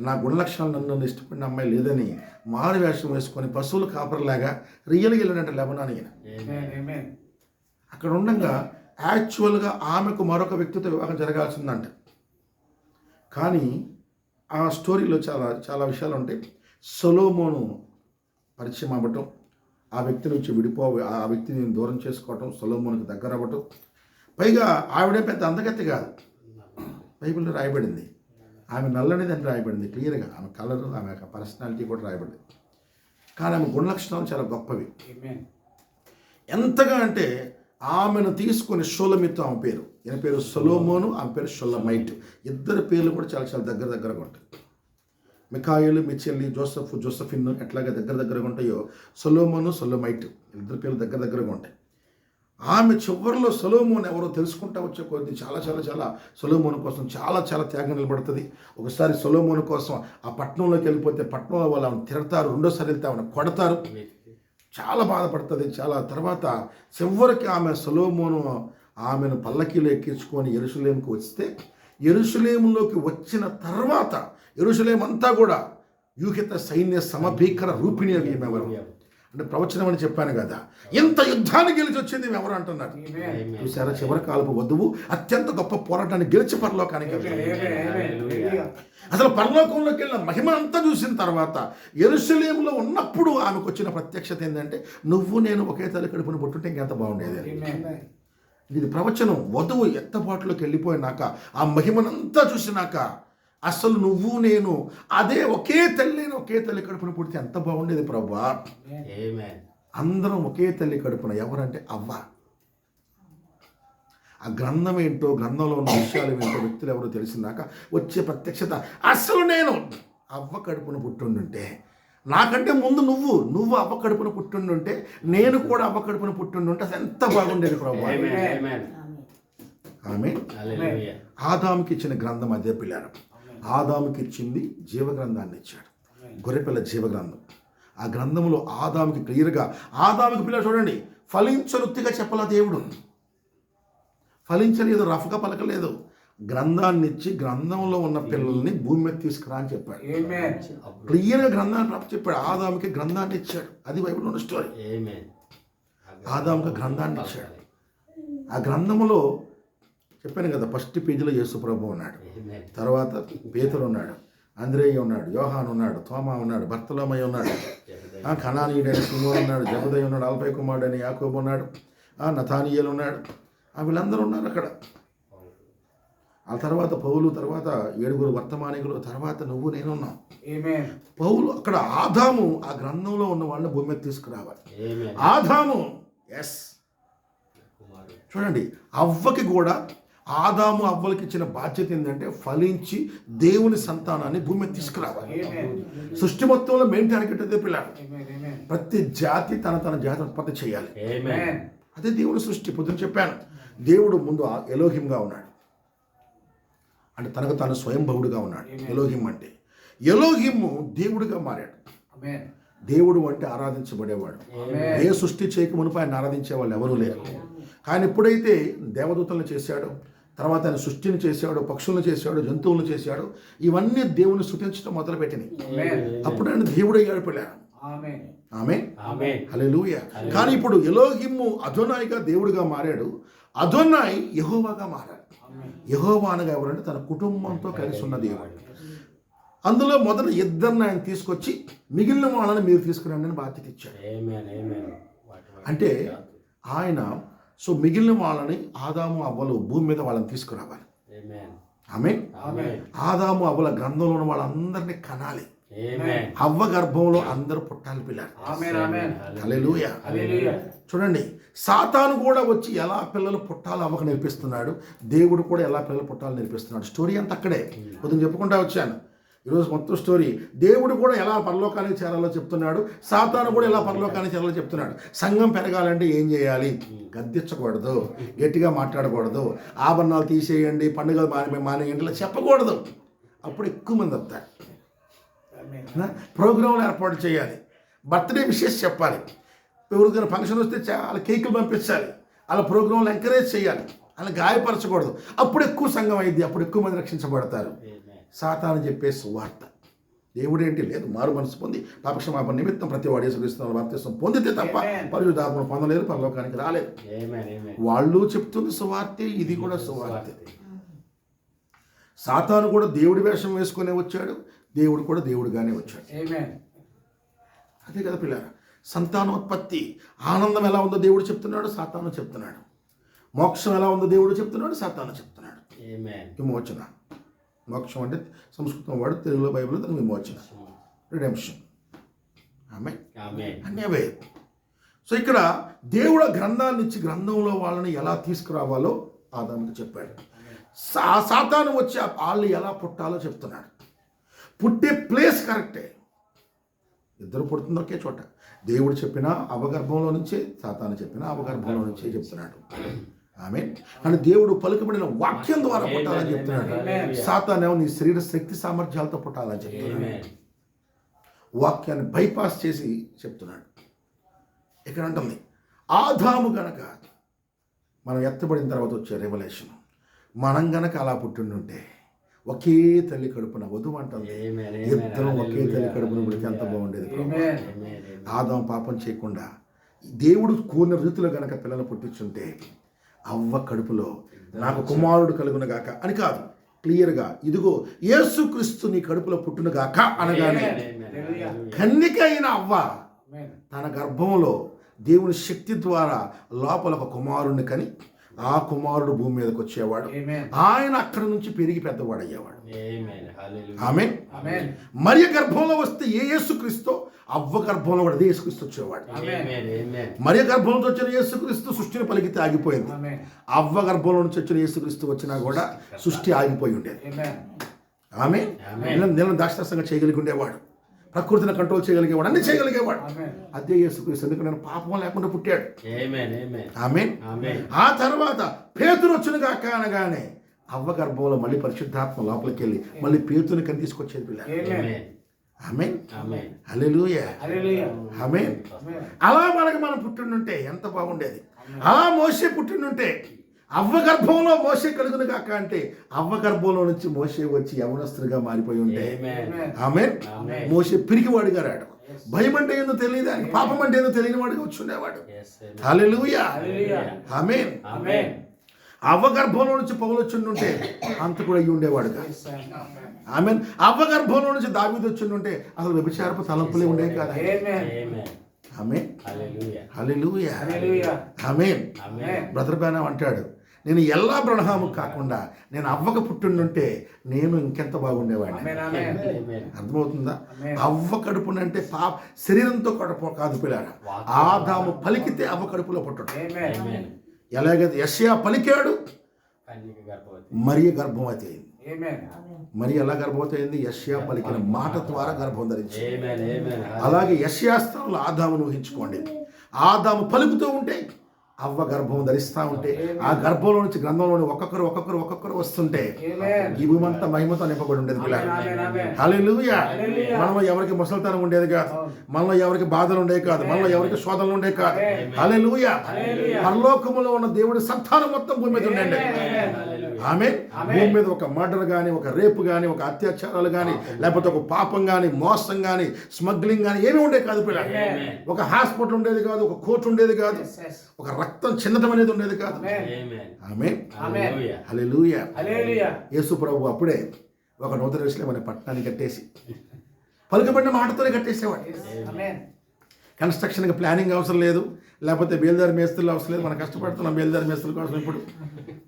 నా గుణలక్షణాలు నన్ను ఇష్టపడిన అమ్మాయి లేదని మారు వేషం వేసుకొని పశువులు కాపరిలాగా రియల్గా వెళ్ళినట్టు లెబనాన్. అక్కడ ఉండగా యాక్చువల్గా ఆమెకు మరొక వ్యక్తితో వివాహం జరగాల్సిందంట. కానీ ఆ స్టోరీలో చాలా చాలా విషయాలు ఉంటాయి. సొలొమోను పరిచయం అవ్వటం, ఆ వ్యక్తి నుంచి ఆ వ్యక్తిని దూరం చేసుకోవటం, సొలొమోనుకి దగ్గర అవ్వటం, పైగా ఆవిడే పెద్ద అందగత్తి కాదు, బైబిల్లో రాయబడింది. ఆమె నల్లనిది అని రాయబడింది క్లియర్గా. ఆమె కలర్, ఆమె యొక్క పర్సనాలిటీ కూడా రాయబడింది. కానీ ఆమె గుణలక్షణాలు చాలా గొప్పవి. ఎంతగా అంటే ఆమెను తీసుకొని షోలమితు ఆమె పేరు, ఈయన పేరు సొలొమోను, ఆమె పేరు షొలమైట్. ఇద్దరు పేర్లు కూడా చాలా చాలా దగ్గరగా ఉంటాయి. మిఖాయిలు, మిచెల్లి, జోసెఫ్, జోసెఫిన్ ఎట్లాగా దగ్గరగా ఉంటాయో సొలొమోను, సొలొమైట్ ఇద్దరు పేర్లు దగ్గరగా ఉంటాయి. ఆమె చివరిలో సొలొమోను ఎవరో తెలుసుకుంటా వచ్చే కొద్ది చాలా సొలొమోను కోసం చాలా త్యాగం నిలబడుతుంది. ఒకసారి సొలొమోను కోసం ఆ పట్టణంలోకి వెళ్ళిపోతే పట్టణంలో వాళ్ళు ఆమెను తిడతారు, రెండోసారి వెళ్తే ఆమెను కొడతారు, చాలా బాధపడుతుంది. చాలా తర్వాత చివరికి ఆమె సొలొమోను ఆమెను పల్లకీలో ఎక్కించుకొని యెరూషలేముకి వస్తే, యెరూషలేములోకి వచ్చిన తర్వాత యెరూషలేం అంతా కూడా యూహిత సైన్య సమభీకర రూపిణి అవి ఎవరు అంటే ప్రవచనం అని చెప్పాను కదా, ఇంత యుద్ధాన్ని గెలిచి వచ్చింది ఎవరు అంటున్నారు. చూసారా, చివరి కాలపు వధువు అత్యంత గొప్ప పోరాటాన్ని గెలిచి పరలోకానికి అసలు పరలోకంలోకి వెళ్ళిన మహిమ అంతా చూసిన తర్వాత యెరూషలేములో ఉన్నప్పుడు ఆమెకు వచ్చిన ప్రత్యక్షత ఏంటంటే, నువ్వు నేను ఒకే తల్లి కడుపున పుట్టుంటే ఇంకెంత బాగుండేది. ఇది ప్రవచనం. వధువు ఎత్తబాటులోకి వెళ్ళిపోయినాక ఆ మహిమనంతా చూసినాక అసలు నువ్వు నేను అదే ఒకే తల్లి కడుపున పుడితే ఎంత బాగుండేది ప్రభువా. అందరం ఒకే తల్లి కడుపున. ఎవరంటే అవ్వ. ఆ గ్రంథం ఏంటో, గ్రంథంలో ఉన్న విషయాలు ఏంటో వ్యక్తులు ఎవరో తెలిసినాక వచ్చే ప్రత్యక్షత, అసలు నేను అవ్వ కడుపున పుట్టుండుంటే, నాకంటే ముందు నువ్వు అవ్వ కడుపున పుట్టుండుంటే, నేను కూడా అవ్వ కడుపున పుట్టుండుంటే అసలు ఎంత బాగుండేది ప్రభువా. ఆమె ఆదాముకి ఇచ్చిన గ్రంథం అదే పిల్లారు. ఆదాముకి ఇచ్చింది జీవగ్రంథాన్ని ఇచ్చాడు, గొర్రెపిల్ల జీవగ్రంథం. ఆ గ్రంథంలో ఆదాముకి క్లియర్గా, ఆదాముకి పిల్లలు చూడండి, ఫలించనుత్తిగా చెప్పలా దేవుడు. ఫలించలేదు, రఫ్గా పలకలేదు. గ్రంథాన్ని ఇచ్చి గ్రంథంలో ఉన్న పిల్లల్ని భూమి మీద తీసుకురా అని చెప్పాడు. క్లియర్గా గ్రంథాన్ని రఫ్ చెప్పాడు. ఆదాముకి గ్రంథాన్ని ఇచ్చాడు. అది బైబిల్లో ఉన్న స్టోరీ. ఆదాముకి గ్రంథాన్ని ఇచ్చాడు. ఆ గ్రంథంలో చెప్పాను కదా, ఫస్ట్ పేజీలో యేసు ప్రభు ఉన్నాడు, తర్వాత పేతురు ఉన్నాడు, అంద్రేయ ఉన్నాడు, యోహాను ఉన్నాడు, తోమా ఉన్నాడు, బర్తలోమయ్య ఉన్నాడు, కనానీయుడైన సిమోను ఉన్నాడు, జబదయి ఉన్నాడు, అల్ఫై కుమారుడైన యాకోబు ఉన్నాడు, నతానీయేలు ఉన్నాడు. వీళ్ళందరూ ఉన్నారు అక్కడ. ఆ తర్వాత పౌలు, తర్వాత 7 వర్తమానికులు, తర్వాత నువ్వు నేను ఉన్నాం. పౌలు అక్కడ ఆదాము ఆ గ్రంథంలో ఉన్న వాళ్ళని భూమి మీద తీసుకురావాలి. ఆదాము ఎస్ చూడండి, అవ్వకి కూడా ఆదాము అవ్వలకి ఇచ్చిన బాధ్యత ఏంటంటే ఫలించి దేవుని సంతానాన్ని భూమి మీద తీసుకురావాలి. సృష్టి మొత్తంలో మెయింటైన్ అయ్యేటదే పిల్లలు. ప్రతి జాతి తన జాతి ఉత్పత్తి చేయాలి. అదే దేవుని సృష్టి. పొద్దున చెప్పాను, దేవుడు ముందు ఎలోహింగా ఉన్నాడు, అంటే తనకు తాను స్వయంభవుడుగా ఉన్నాడు. ఎలోహిం అంటే ఎలోహిము దేవుడిగా మారాడు. దేవుడు అంటే ఆరాధించబడేవాడు. ఏ సృష్టి చేయక మునుపు ఆయన ఆరాధించే వాళ్ళు ఎవరూ లేరు. కానీ ఎప్పుడైతే దేవదూతలను చేశాడో, తర్వాత ఆయన సృష్టిని చేశాడు, పక్షులను చేశాడు, జంతువులను చేశాడు, ఇవన్నీ దేవుని స్తుతించడం మొదలుపెట్టినాయి. అప్పుడు ఆయన దేవుడు అయ్యాడు పిల్లాడు. ఆమేన్, హల్లెలూయా. కానీ ఇప్పుడు ఎలోహిము అదోనాయిగా దేవుడిగా మారాడు. అదోనాయి యెహోవాగా మారాడు. యెహోవా అనగా ఎవరంటే తన కుటుంబంతో కలిసి ఉన్న దేవుడు. అందులో మొదట ఇద్దరిని ఆయన తీసుకొచ్చి మిగిలిన వాళ్ళని మీరు తీసుకురండి అని బాధ్యత ఇచ్చాడు. అంటే ఆయన మిగిలిన వాళ్ళని ఆదాము అవ్వలు భూమి మీద వాళ్ళని తీసుకురావాలి. ఆమేన్. ఆదాము అవ్వల గ్రంథంలో ఉన్న వాళ్ళందరినీ కనాలి. అవ్వ గర్భంలో అందరూ పుట్టాలి పిల్లలు. హల్లెలూయా. చూడండి, సాతాను కూడా వచ్చి ఎలా పిల్లలు పుట్టాలో అవ్వకు నేర్పిస్తున్నాడు, దేవుడు కూడా ఎలా పిల్లలు పుట్టాలో నేర్పిస్తున్నాడు. స్టోరీ అంతా అక్కడే కొద్దిగా చెప్పుకుంటా వచ్చాను. ఈరోజు మొత్తం స్టోరీ, దేవుడు కూడా ఎలా పరలోకానికి చేరాలో చెప్తున్నాడు, సాతాను కూడా ఎలా పరలోకానికి చేరాలో చెప్తున్నాడు. సంఘం పెరగాలంటే ఏం చేయాలి? గద్దించకూడదు, గట్టిగా మాట్లాడకూడదు, ఆభరణాలు తీసేయండి, పండుగలు మానేయండి ఇలా చెప్పకూడదు. అప్పుడు ఎక్కువ మంది వస్తారు. ప్రోగ్రాంలు ఏర్పాటు చేయాలి, బర్త్డే విషెస్ చెప్పాలి, ఎవరికైనా ఫంక్షన్ వస్తే చాలా కేకులు పంపించాలి, అలా ప్రోగ్రాంలు ఎంకరేజ్ చేయాలి, అలా గాయపరచకూడదు. అప్పుడు ఎక్కువ సంఘం అయింది, అప్పుడు ఎక్కువ మంది రక్షించబడతారు. సాతాను చెప్పే సువార్త. దేవుడు ఏంటి లేదు, మారు మనసు పొంది పాపక్షమాపణ నిమిత్తం ప్రతి వాడు యేసుక్రీస్తు బాప్తిస్మం పొందితే తప్ప పరిశుద్ధాత్మను పొందలేదు, పరలోకానికి రాలేదు. వాళ్ళు చెప్తుంది సువార్తే, ఇది కూడా సువార్తే. సాతాను కూడా దేవుడి వేషం వేసుకునే వచ్చాడు, దేవుడు కూడా దేవుడిగానే వచ్చాడు. అదే కదా పిల్లలు, సంతానోత్పత్తి, ఆనందం ఎలా ఉందో దేవుడు చెప్తున్నాడు, సాతాను చెప్తున్నాడు. మోక్షం ఎలా ఉందో దేవుడు చెప్తున్నాడు, సాతాను చెప్తున్నాడు. విమోచన మోక్షం అంటే సంస్కృతం వాడు, తెలుగులో బైబిల్లో దాని విమోచన, రిడెంప్షన్. ఆమె ఆమేన్. అన్నీ అవే. సో ఇక్కడ దేవుడు గ్రంథాన్ని ఇచ్చి గ్రంథంలో వాళ్ళని ఎలా తీసుకురావాలో ఆదాముకి చెప్పాడు. సాతాను వచ్చి వాళ్ళు ఎలా పుట్టాలో చెప్తున్నాడు. పుట్టే ప్లేస్ కరెక్టే, ఇద్దరు పుడుతుంది ఒకే చోట. దేవుడు చెప్పిన అవగర్భంలో నుంచే, సాతాను చెప్పిన అవగర్భంలో నుంచే చెప్తున్నాడు. ఆమేన్. అని దేవుడు పలుకబడిన వాక్యం ద్వారా పుట్టాలని చెప్తున్నాడు. సాతానేమో నీ శరీర శక్తి సామర్థ్యాలతో పుట్టాలని చెప్తున్నాడు. వాక్యాన్ని బైపాస్ చేసి చెప్తున్నాడు. ఇక్కడ అంటుంది ఆదాము గనక మనం ఎత్తబడిన తర్వాత వచ్చే రెవల్యూషన్, మనం గనక అలా పుట్టిండుంటే ఒకే తల్లి కడుపున వధువు అంటుంది, ఇద్దరం ఒకే తల్లి కడుపున పుడితే ఎంత బాగుండేది. ఆదాము పాపం చేయకుండా దేవుడు కోరిన రీతిలో గనక పిల్లలు పుట్టించుంటే అవ్వ కడుపులో నాకు కుమారుడు కలుగును గాక అని కాదు, క్లియర్గా ఇదిగో యేసుక్రీస్తు నీ కడుపులో పుట్టును గాక అనగానే కన్నిక అయిన అవ్వ తన గర్భంలో దేవుని శక్తి ద్వారా లోపల ఒక కుమారుడిని కని ఆ కుమారుడు భూమి మీదకి వచ్చేవాడు. ఆయన అక్కడి నుంచి పెరిగి పెద్దవాడు అయ్యేవాడు. ఆమేన్. మరియ గర్భంలో వస్తే ఏ యేసుక్రీస్తు, అవ్వ గర్భంలో కూడా అదే యేసుక్రీస్తు వచ్చేవాడు. మరియ గర్భంలో వచ్చిన యేసుక్రీస్తు సృష్టిని పలికితే ఆగిపోయింది. అవ్వ గర్భంలో నుంచి వచ్చిన యేసుక్రీస్తు వచ్చినా కూడా సృష్టి ఆగిపోయి ఉండేది. ఆమె నీళ్ళని దాక్షాస్తంగా చేయగలిగి ఉండేవాడు, ప్రకృతిని కంట్రోల్ చేయగలిగేవాడు, అన్ని చేయగలిగేవాడు. అదే యేసుక్రీస్తు, ఎందుకంటే నేను పాపం లేకుండా పుట్టాడు. ఆమేన్. ఆ తర్వాత పేతురు వచ్చిన గాక అనగానే అవ్వ గర్భంలో మళ్ళీ పరిశుద్ధాత్మ లోపలికి వెళ్ళి మళ్ళీ పేతుని కని తీసుకొచ్చేది పిల్ల. ఆమేన్. హల్లెలూయా. ఆమేన్. అలా మనం పుట్టిండుంటే ఎంత బాగుండేది. అలా మోషే పుట్టిండుంటే అవ్వ గర్భంలో మోషే కలుగును గాక అంటే అవ్వ గర్భంలో నుంచి మోషే వచ్చి యవనస్తుడిగా మారిపోయి ఉంటే ఆమేన్. మోషే పిరికివాడిగా రాడు, భయం అంటే ఏందో తెలియదు, ఆయనకి పాపం అంటే ఏందో తెలియని వాడిగా వచ్చి ఉండేవాడు. హల్లెలూయా. ఆమేన్. అవ్వ గర్భంలో నుంచి పౌలు వచ్చిండుంటే అంత కూడా అయ్యి ఉండేవాడుగా. ఆమేన్. అవ్వ గర్భంలో నుంచి దావీదు వచ్చిండుంటే అసలు వ్యభిచారపు తలంపులే ఉండేవి కాదు. ఆమేన్. హల్లెలూయా. ఆమేన్. బ్రదర్ బ్రానమ్ అంటాడు, నేను ఎల్లా బ్రహ్మాము కాకుండా నేను అవ్వకు పుట్టిండుంటే నేను ఇంకెంత బాగుండేవాడిని. అర్థమవుతుందా? అవ్వ కడుపునంటే శరీరంతో కడుపు కాదు పిల్లాడ, ఆదాము పలికితే అవ్వ కడుపులో పుట్టడు. ఎలాగైతే యెషయా పలికాడు మరియ గర్భవతి అయింది. మరి ఎలా గర్భవతి అయింది? యెషయా పలికిన మాట ద్వారా గర్భం ధరించింది. అలాగే యెషయా స్థానంలో ఆదామును ఊహించుకోండి. ఆదాము పలుకుతూ ఉంటే అవ్వ గర్భం ధరిస్తూ ఉంటే ఆ గర్భంలో నుంచి గ్రంథంలోని ఒక్కొక్కరు వస్తుంటే ఈ భూమంతా మహిమతో నింపబడి ఉండేది పిల్లలు. హల్లెలూయా. మనలో ఎవరికి ముసలితనం ఉండేది కాదు, మనలో ఎవరికి బాధలు ఉండేవి కాదు, మనలో ఎవరికి శోధనలు ఉండేవి కాదు. హల్లెలూయా. పరలోకములో ఉన్న దేవుడి సంతానం మొత్తం భూమి మీద ఉండండి. ఆమేన్. భూమి మీద ఒక మర్డర్ కానీ, ఒక రేపు కానీ, ఒక అత్యాచారాలు కానీ, లేకపోతే ఒక పాపం కానీ, మోసం కానీ, స్మగ్లింగ్ కానీ ఏమీ ఉండేది కాదు పిల్లలు. ఒక హాస్పిటల్ ఉండేది కాదు, ఒక కోర్టు ఉండేది కాదు, ఒక రక్తం చెందడం అనేది ఉండేది కాదు. ఆమేన్. హల్లెలూయా. యేసు ప్రభు అప్పుడే ఒక నూతన యెరూషలేము అనే పట్టణాన్ని కట్టేసి పలుకబడిన మాటతోనే కట్టేసేవాడు. కన్స్ట్రక్షన్కి ప్లానింగ్ అవసరం లేదు, లేకపోతే బేల్దారి మేస్త్రులు అవసరం లేదు. మనం కష్టపడుతున్నాం బేల్దారి మేస్త్రుల కోసం ఇప్పుడు.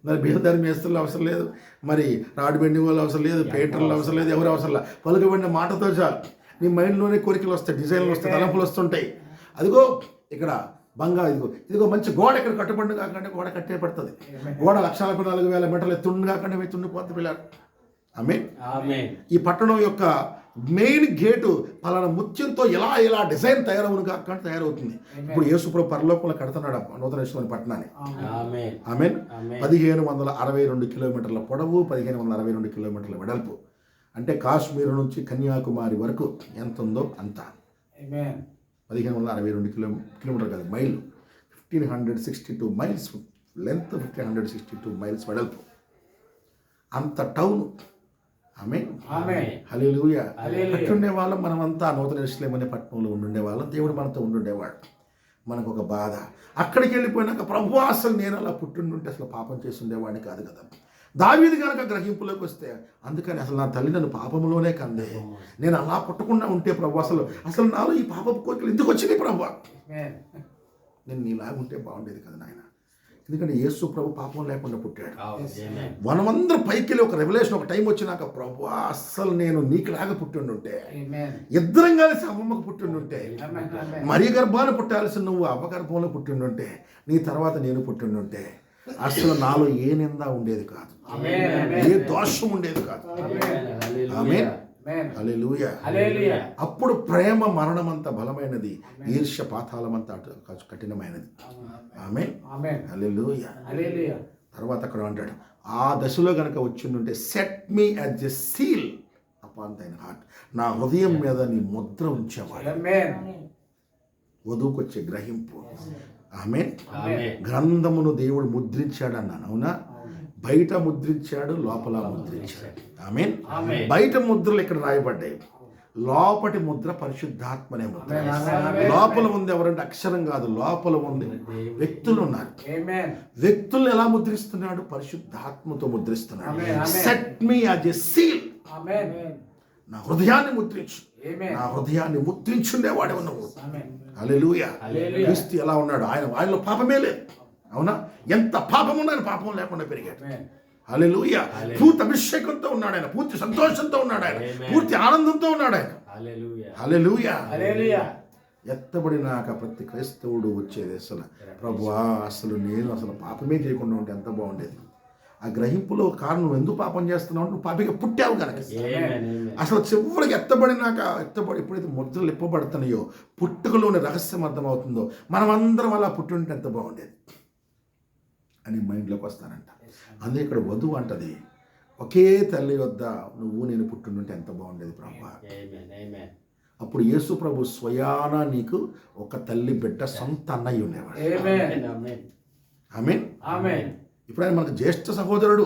మరి బేల్దారి మేస్త్రులు అవసరం లేదు, మరి రాడ్ బెండింగ్ వాళ్ళు అవసరం లేదు, పెయింటర్లు అవసరం లేదు, ఎవరు అవసరం లేదు. పలుకబడిన మాటతో చాలు నీ మైండ్లోనే కోరికలు వస్తాయి, డిజైన్లు వస్తాయి, తలంపులు వస్తుంటాయి. అదిగో ఇక్కడ ఇదిగో మంచి గోడ ఇక్కడ కట్టుబడి కాకంటే గోడ కట్టే పడుతుంది. గోడ 1,44,000 మీటర్లు ఎత్తుండి కాకుండా తుండిపోతుంది పిల్లలు. ఆమేన్. ఈ పట్టణం యొక్క మెయిన్ గేటు పలానా ముత్యంతో ఎలా డిజైన్ తయారవును కాకుండా తయారవుతుంది. ఇప్పుడు యేసుప్రభు పరలోకంలో కడుతున్నాడు నూతన యెరూషలేము పట్టణాన్ని. ఆమేన్. 1562 కిలోమీటర్ల పొడవు, 1562 కిలోమీటర్ల వెడల్పు. అంటే కాశ్మీర్ నుంచి కన్యాకుమారి వరకు ఎంత ఉందో అంత. 1562 కిలోమీటర్ కాదు, మైళ్ళు. 1562 మైల్స్ లెంత్, 1562 మైల్స్ వెడల్పు, అంత టౌన్. ఆమేన్. హల్లెలూయా. అట్లుండే వాళ్ళం మనమంతా నూతన యెరూషలేము అనే పట్టణంలో ఉండే వాళ్ళం. దేవుడు మనతో ఉండుండేవాడు. మనకు ఒక బాధ, అక్కడికి వెళ్ళిపోయినాక ప్రభు అసలు నేను అలా పుట్టిండుంటే అసలు పాపం చేసి ఉండేవాడిని కాదు కదా. దావీదు కనుక గ్రహింపులోకి వస్తే, అందుకని అసలు నా తల్లి నన్ను పాపంలోనే కందే, నేను అలా పుట్టకుండా ఉంటే ప్రభు అసలు నాలో ఈ పాపపు కోరికలు ఎందుకు వచ్చినాయి ప్రభు, నేను నీలాగుంటే బాగుండేది కదా నాయన. ఎందుకంటే యేసు ప్రభు పాపం లేకుండా పుట్టాడు. Amen. మనమందరం పైకి వెళ్ళి ఒక రెవల్యూషన్, ఒక టైం వచ్చినాక, ప్రభు అస్సలు నేను నీకులాగా పుట్టిండుంటే, ఇద్దరం కలిసి అవ్వమ్మకు పుట్టిండుంటే, మరి గర్భాన్ని పుట్టాల్సి నువ్వు అవ్వ గర్భంలో పుట్టిండుంటే, నీ తర్వాత నేను పుట్టిండుంటే, అసలు నాలో ఏ నింద ఉండేది కాదు, ఏ దోషం ఉండేది కాదు. ఆమేన్. హల్లెలూయా. అప్పుడు ప్రేమ మరణమంత బలమైనది, ఈర్ష్య పాతాళమంత కఠినమైనది. ఆమేన్. హల్లెలూయా. తర్వాత అక్కడ అంటాడు, ఆ దశలో గనక వచ్చిండుంటే, set me as a seal upon thine heart, నా హృదయం మీద నీ ముద్ర ఉంచేవాడు. వధువుకు వచ్చే గ్రహింపు. ఆమేన్. గ్రంథమును దేవుడు ముద్రించాడు అన్నాను, అవునా? బయట ముద్రించాడు, లోపల ముద్రించాడు. ఆమేన్. బయట ముద్రలు ఇక్కడ రాయబడ్డాయి, లోపటి ముద్ర పరిశుద్ధాత్మనే ముద్ర. లోపల ఉంది ఎవరంటే అక్షరం కాదు, లోపల ఉంది వ్యక్తులు ఉన్నారు. వ్యక్తులను ఎలా ముద్రిస్తున్నాడు? పరిశుద్ధాత్మతో ముద్రిస్తున్నాడు. Set me as a seal, నా హృదయాన్ని ముద్రించు, నా హృదయాన్ని ముద్రించుండేవాడు నువ్వు. హల్లెలూయా. క్రీస్తు ఎలా ఉన్నాడు? ఆయనలో పాపమే లేదు, అవునా? ఎంత పాపం ఉన్నా ఆయన పాపం లేకుండా పెరిగాడు. హల్లెలూయా. పూర్తి అభిషేకంతో ఉన్నాడు ఆయన, పూర్తి సంతోషంతో ఉన్నాడు ఆయన, పూర్తి ఆనందంతో ఉన్నాడు ఆయన. హల్లెలూయా. ఎత్తబడినాక ప్రతి క్రైస్తవుడు వచ్చేది అసలు, ప్రభువా అసలు నేను అసలు పాపమే చేయకుండా ఉంటే ఎంత బాగుండేది. ఆ గ్రహింపులో కారణం, నువ్వు ఎందుకు పాపం చేస్తున్నావు? నువ్వు పాపిగా పుట్టావు కనుక. అసలు చివరికి ఎత్తబడినాక, ఎప్పుడైతే ముద్రలు ఇప్పబడుతున్నాయో, పుట్టుకలోని రహస్యం అర్థమవుతుందో, మనమందరం అలా పుట్టింటే ఎంత బాగుండేది అని మైండ్లోకి వస్తానంట. అందుకే ఇక్కడ వధువు అంటది, ఒకే తల్లి వద్ద నువ్వు నేను పుట్టింటే ఎంత బాగుండేది ప్రభువా. అప్పుడు యేసు ప్రభు స్వయాన నీకు ఒక తల్లి బిడ్డ సొంత అన్నయ్య ఉండేవాడు. ఆమేన్. ఇప్పుడు ఆయన మనకు జ్యేష్ఠ సహోదరుడు,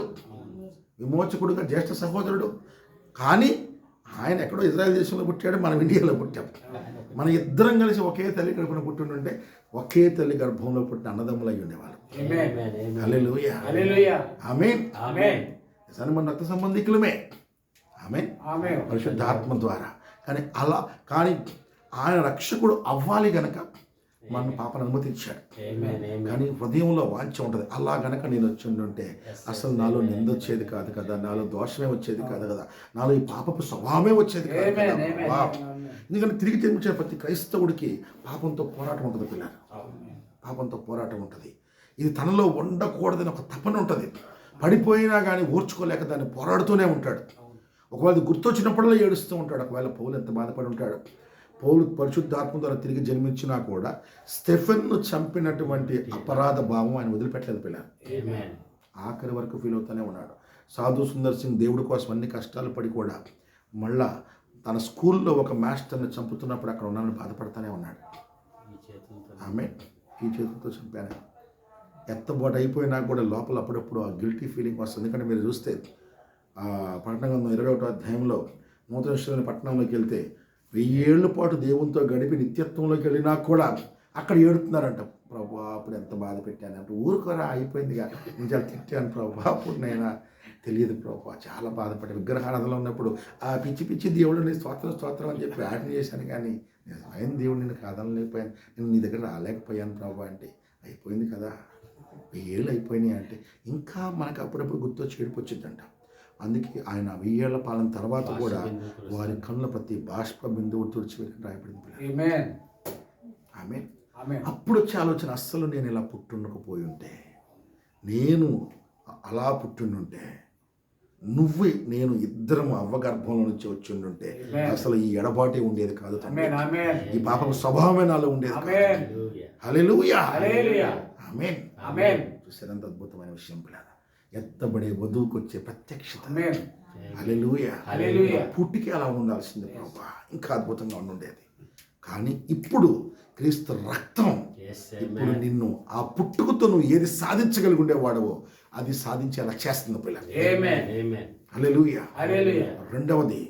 విమోచకుడుగా జ్యేష్ఠ సహోదరుడు. కానీ ఆయన ఎక్కడో ఇజ్రాయెల్ దేశంలో పుట్టాడు, మనం ఇండియాలో పుట్టాం. మన ఇద్దరం కలిసి ఒకే తల్లి గర్భంలో పుట్టిండుంటే, ఒకే తల్లి గర్భంలో పుట్టిన అన్నదమ్ములు అయి ఉండేవాళ్ళు. హల్లెలూయా. ఆమేన్. మన రక్త సంబంధికులమే. ఆమేన్. పరిశుద్ధాత్మ ద్వారా. కానీ ఆయన రక్షకుడు అవ్వాలి గనక మన పాపను అనుమతించాడు. కానీ హృదయంలో వాంఛ ఉంటుంది, అలా గనక నేను వచ్చిండుంటే అసలు నాలో నింద వచ్చేది కాదు కదా, నాలో దోషమే వచ్చేది కాదు కదా, నాలో ఈ పాపపు స్వభావమే వచ్చేది కాదు కదా. ఎందుకంటే తిరిగి జన్మించే ప్రతి క్రైస్తవుడికి పాపంతో పోరాటం ఉంటుంది పిల్లలు, పాపంతో పోరాటం ఉంటుంది. ఇది తనలో ఉండకూడదని ఒక తపన ఉంటుంది. పడిపోయినా కానీ ఓర్చుకోలేక దాన్ని పోరాడుతూనే ఉంటాడు. ఒకవేళ గుర్తొచ్చినప్పుడల్లా ఏడుస్తూ ఉంటాడు. ఒకవేళ పౌలు ఎంత బాధపడి ఉంటాడు. పౌలు పరిశుద్ధాత్మ ద్వారా తిరిగి జన్మించినా కూడా స్టెఫెన్ను చంపినటువంటి అపరాధ భావం ఆయన వదిలిపెట్టలేదు పిల్లలు. ఆఖరి వరకు ఫీల్ అవుతూనే ఉన్నాడు. సాధు సుందర్ సింగ్ దేవుడి కోసం అన్ని కష్టాలు పడి కూడా మళ్ళా తన స్కూల్లో ఒక మాస్టర్ని చంపుతున్నప్పుడు అక్కడ ఉన్నానని బాధపడతానే ఉన్నాడు. ఆమె ఈ చేతులతో చంపాను. ఎత్తబోటు అయిపోయినా కూడా లోపల అప్పుడప్పుడు ఆ గిల్టీ ఫీలింగ్ వస్తుంది. ఎందుకంటే మీరు చూస్తే పట్టణ గ్రంథం 21వ అధ్యాయంలో నూతన పట్టణంలోకి వెళ్తే 1000 ఏళ్ల పాటు దేవునితో గడిపి నిత్యత్వంలోకి వెళ్ళినా కూడా అక్కడ ఏడుతున్నారంట. ప్రభా అప్పుడు ఎంత బాధ పెట్టాను అంటే, ఊరుకోరా అయిపోయిందిగా, నేను చాలా తిట్టాను ప్రభా, అప్పుడు నేను తెలియదు ప్రభా, చాలా బాధపడి విగ్రహారాధనలో ఉన్నప్పుడు ఆ పిచ్చి దేవుడిని స్తోత్రం అని చెప్పి ఆజ్ఞ చేశాను, కానీ నేను ఆయన దేవుడు నిన్ను కాదనలేకపోయాను, నేను నీ దగ్గర రాలేకపోయాను ప్రభా అంటే. అయిపోయింది కదా, 1000 ఏళ్ళు అయిపోయినాయి అంటే ఇంకా మనకు అప్పుడప్పుడు గుర్తొచ్చి ఏడుపు వచ్చిందంట. అందుకే ఆయన 1000 ఏళ్ల పాలన తర్వాత కూడా వారి కళ్ళ ప్రతి బాష్ప బిందువు తుడిచివేయని రాయబడింది. ఆమేన్. అప్పుడు వచ్చే ఆలోచన, అస్సలు నేను ఇలా పుట్టుండకపోయి ఉంటే, నేను అలా పుట్టిండుంటే, నేను ఇద్దరం అవ్వగర్భంలో నుంచి వచ్చి ఉండుంటే అసలు ఈ ఎడబాటే ఉండేది కాదు, ఈ పాపం స్వభావమే నాలో ఉండేది కాదు. హల్లెలూయా. ఆమేన్. చూసారంత అద్భుతమైన విషయం పిల్లలు, ఎత్తబడే వధువుకు వచ్చే ప్రత్యక్షత. హల్లెలూయా. పుట్టికి అలా ఉండాల్సింది ప్రభా, ఇంకా అద్భుతంగా ఉండేది. కానీ ఇప్పుడు క్రీస్తు రక్తం ఇప్పుడు నిన్ను ఆ పుట్టుకతో నువ్వు ఏది సాధించగలిగి ఉండేవాడవో అది సాధించేలా చేస్తుంది పిల్లలు. హల్లెలూయా. రెండవది,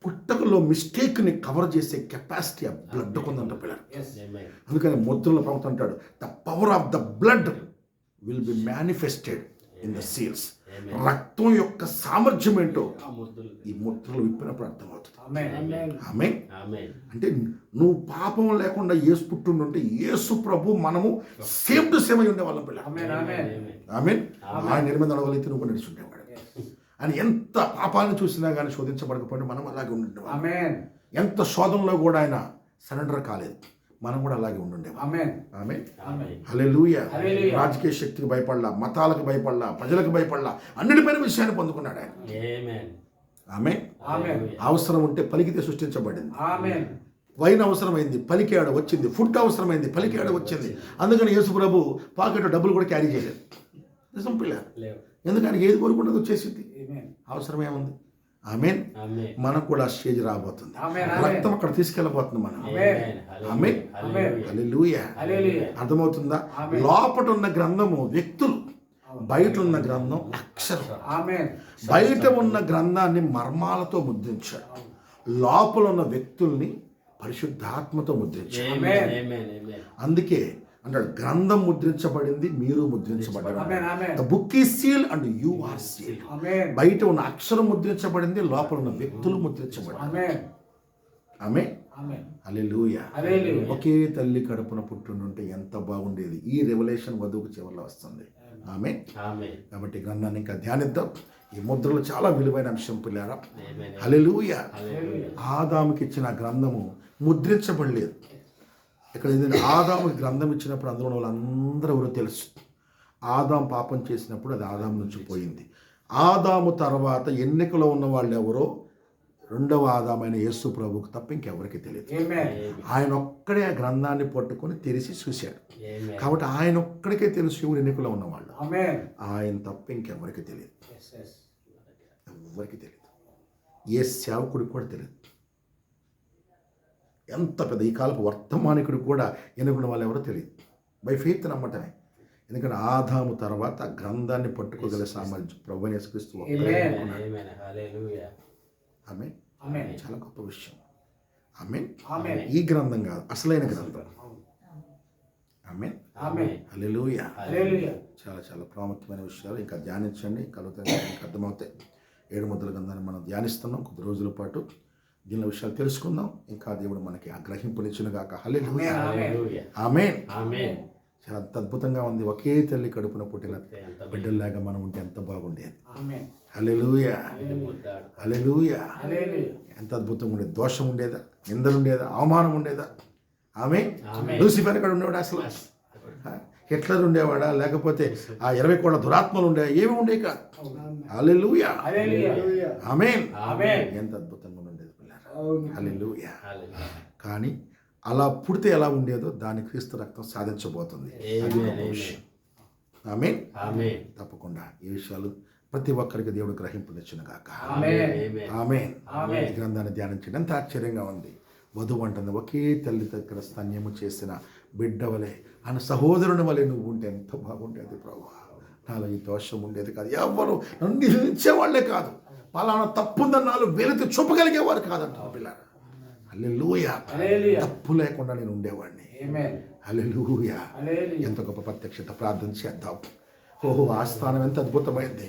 పుట్టుకలో మిస్టేక్ని కవర్ చేసే కెపాసిటీ ఆ బ్లడ్ కొందంట పిల్లలు. అందుకని ముద్రలో ప్రభుత్వం అంటాడు, the power of the blood will be manifested in the seals. రక్తం యొక్క సామర్థ్యం ఏంటో ఆ ముద్దులు. ఈ ముద్రలు విప్పినప్పుడు అర్థమవుతుంది. ఆమేన్. ఆమేన్. ఆమేన్. అంటే నువ్వు పాపం లేకుండా యేసు పుట్టుంటే యేసు ప్రభు మనము సేమ్ టు సేమ్ అయి ఉండేవాళ్ళం పిల్ల. ఆమేన్. ఆమేన్. ఆమేన్. ఆయన నిర్మిత అడగలైతే నువ్వు నడుచుండేవాడు. అని ఎంత పాపాన్ని చూసినా కానీ శోధించబడకపోయినా మనం అలాగే ఉండుండేవాళ్ళం. ఆమేన్. ఎంత శోధనలో కూడా ఆయన సరెండర్ కాలేదు, మనం కూడా అలాగే ఉండుండేవాళ్ళం. ఆమేన్. ఆమేన్. ఆమేన్. హల్లెలూయా. హల్లెలూయా. రాజకీయ శక్తికి భయపడలా, మతాలకు భయపడలా, ప్రజలకు భయపడలా, అన్నిటిపైన విషయాన్ని పొందుకున్నాడు ఆయన. ఆమేన్. ఆమేన్. ఆమేన్. అవసరం ఉంటే పలికితే సృష్టించబడింది. ఆమేన్. వైన్ అవసరమైంది, పలికేడ వచ్చింది. ఫుడ్ అవసరమైంది, పలికేడ వచ్చింది. అందుకని యేసు ప్రభు పాకెట్ డబ్బులు కూడా క్యారీ చేయలేదు. నిజం పిల్ల. లేవు. ఎందుకని ఏది కోరుకుంటుంది వచ్చేసింది. ఆమేన్. అవసరమేముంది. ఆమేన్. ఆమేన్. మనకు కూడా ఆ స్టేజ్ రాబోతుంది. ఆమేన్. ఆమేన్. రక్తం అక్కడ తీసుకెళ్ళబోతుంది మనం. ఆమేన్. ఆమేన్. హల్లెలూయా. హల్లెలూయా. హల్లెలూయా. అర్థమవుతుందా? ఆమేన్. లోపట ఉన్న గ్రంథము వ్యక్తులు, బయట ఉన్న గ్రంథం అక్షరం. ఆమేన్. బయట ఉన్న గ్రంథాన్ని మర్మాలతో ముద్రించాడు, లోపల ఉన్న వ్యక్తుల్ని పరిశుద్ధాత్మతో ముద్రించాడు. ఆమేన్. ఆమేన్. ఆమేన్. అందుకే అంటాడు గ్రంథం ముద్రించబడింది, మీరు ముద్రించబడ్డారు. ఆమేన్. ఆమేన్. The book is sealed and you are sealed. ఆమేన్. బయట ఉన్న అక్షరం ముద్రించబడింది, లోపల ఉన్న వ్యక్తులు ముద్రించబడ్డారు. ఆమేన్. ఆమె ఆమేన్. హల్లెలూయా. హల్లెలూయా. ఒకే తల్లి కడుపున పుట్టుంటే ఎంత బాగుండేది. ఈ రెవల్యూషన్ వధువుకు చివరిలో వస్తుంది. ఆమె ఆమేన్. కాబట్టి గ్రంథాన్ని ఇంకా ధ్యానిద్దాం. ఈ ముద్రలు చాలా విలువైన అంశం పిల్లారా. ఆమేన్. హల్లెలూయా. హల్లెలూయా. ఆదాముకి ఇచ్చిన గ్రంథము ముద్రించబడలేదు. ఇక్కడ ఏంటంటే ఆదాముకి గ్రంథం ఇచ్చినప్పుడు అందులో ఉన్న వాళ్ళందరూ ఎవరో తెలుసు. ఆదాం పాపం చేసినప్పుడు అది ఆదాము నుంచి పోయింది. ఆదాము తర్వాత ఎన్నికలో ఉన్న వాళ్ళు ఎవరో రెండవ ఆదామైన యేసు ప్రభువుకు తప్ప ఇంకెవరికి తెలియదు. ఆమేన్. ఆయన ఒక్కడే ఆ గ్రంథాన్ని పట్టుకొని తెరిచి చూశాడు. ఆమేన్. కాబట్టి ఆయన ఒక్కడికే తెలుసు ఎవరు ఎన్నికలో ఉన్నవాళ్ళు. ఆమేన్. ఆయన తప్ప ఇంకెవరికి తెలియదు. yes yes ఎవరికి తెలియదు. ఏ సేవకుడికి కూడా తెలియదు. ఎంత పెద్ద ఈ కాలపు వర్తమానికుడికి కూడా ఎన్నుకున్న వాళ్ళు ఎవరో తెలియదు. బై ఫెయిత్ నమ్మటమే. ఎందుకంటే ఆదాము తర్వాత గ్రంథాన్ని పట్టుకోగల సామర్థ్యం ప్రభువైన యేసుక్రీస్తు ఒక్కడే Amen. ఉన్నాడు. ఆమేన్. హల్లెలూయా. ఆమె ఆమేన్. చాలా గొప్ప విషయం. ఆమె ఆమేన్. ఈ గ్రంథం కాదు, అసలైన గ్రంథం. ఆమె ఆమేన్. హల్లెలూయా. హల్లెలూయా. చాలా చాలా ప్రాముఖ్యమైన విషయాలు ఇంకా ధ్యానించండి, కలుగుతాయి, మీకు అర్థమవుతాయి. 7 ముద్రల గ్రంథాన్ని మనం ధ్యానిస్తున్నాం కొద్ది రోజుల పాటు. దీనిలో విషయాలు తెలుసుకుందాం. ఇంకా దేవుడు మనకి ఆ గ్రహింపునిచ్చిన గాక. హల్లెలూయా. హల్లెలూయా. ఆమేన్. ఆమేన్. చాలా అద్భుతంగా ఉంది. ఒకే తల్లి కడుపున పుట్టిన ఎంత బిడ్డల్లాగా మనం ఉంటే ఎంత బాగుండేది. ఆమేన్. హల్లెలూయా. ముద్దాడు. హల్లెలూయా. హల్లెలూయా. ఎంత అద్భుతంగా ఉండేది. దోషం ఉండేదా, నిందలు ఉండేదా, అవమానం ఉండేదా? ఆమె ఆమేన్. లూసిఫర్ ఎక్కడ ఉండేవాడు అసలు? హిట్లర్ ఉండేవాడా, లేకపోతే ఆ 20 కోట్ల దురాత్మలు ఉండేవా? ఏమి ఉండే కాదు. హల్లెలూయా. హల్లెలూయా. ఆమేన్. ఆమేన్. ఎంత అద్భుతంగా ఉండేది పిల్లలు. అవును. హల్లెలూయా. హల్లెలూయా. కానీ అలా పుడితే ఎలా ఉండేదో దాన్ని క్రీస్తు రక్తం సాధించబోతుంది. అది ఆమేన్. గొప్ప విషయం. ఆమేన్. ఆమేన్. తప్పకుండా ఈ విషయాలు ప్రతి ఒక్కరికి దేవుడు గ్రహింపునిచ్చిన గాక. ఆమేన్. ఆమేన్. ఆమేన్. ఆమేన్. ఈ గ్రంథాన్ని ధ్యానించండి. ఎంత ఆశ్చర్యంగా ఉంది. వధువు అంటుంది ఒకే తల్లి దగ్గర స్తన్యము చేసిన బిడ్డ వలె, ఆయన సహోదరుని వలె నువ్వు ఉంటే ఎంత బాగుండేది ప్రభు. నాలో ఈ దోషం ఉండేది కాదు. ఎవరు నన్ను నిలిచేవాళ్లే కాదు, పలానా తప్పుందని నాలో వెలితి చూపగలిగేవారు కాదంటారు పిల్లలు. హల్లెలూయా. హల్లెలూయా. తప్పు లేకుండా నేను ఉండేవాడిని. ఆమేన్. హల్లెలూయా. హల్లెలూయా. ఎంత గొప్ప ప్రత్యక్షత. ప్రార్థన చేద్దాం. ఓహో, ఆ స్థానం ఎంత అద్భుతమైంది.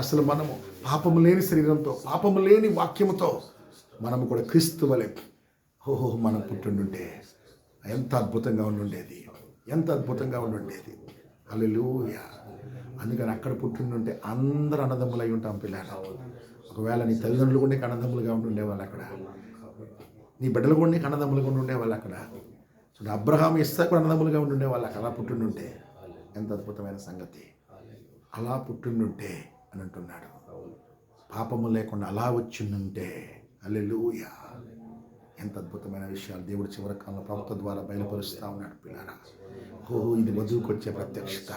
అసలు మనము పాపము లేని శరీరంతో, పాపము లేని వాక్యముతో మనము కూడా క్రీస్తు వలె ఓహో మనం పుట్టుండుంటే ఎంత అద్భుతంగా ఉండుండేది. ఎంత అద్భుతంగా ఉండుండేది. హల్లెలూయా. అందుకని అక్కడ పుట్టిండుంటే అందరూ అన్నదమ్ములు అయి ఉంటాం పిల్లలు. ఒకవేళ నీ తల్లిదండ్రులు కూడా నీకు అన్నదమ్ములుగా ఉంటుండేవాళ్ళు అక్కడ. నీ బిడ్డలు కూడా నీకు అన్నదమ్ములుగా ఉంటుండేవాళ్ళు అక్కడ. చూడండి, అబ్రహాం ఇస్సాకు అన్నదమ్ములుగా ఉంటుండేవాళ్ళు అక్కడ. అలా పుట్టిండుంటే ఎంత అద్భుతమైన సంగతి. అలా పుట్టిండుంటే అని అంటున్నాడు. పాపము లేకుండా అలా వచ్చిండుంటే. హల్లెలూయా. ఎంత అద్భుతమైన విషయాలు దేవుడు చివరి కాలంలో ప్రవక్త ద్వారా బయలుపరుస్తూ ఉన్నాడు పిల్లరా. ఓ, ఇది వధువుకు వచ్చే ప్రత్యక్షత.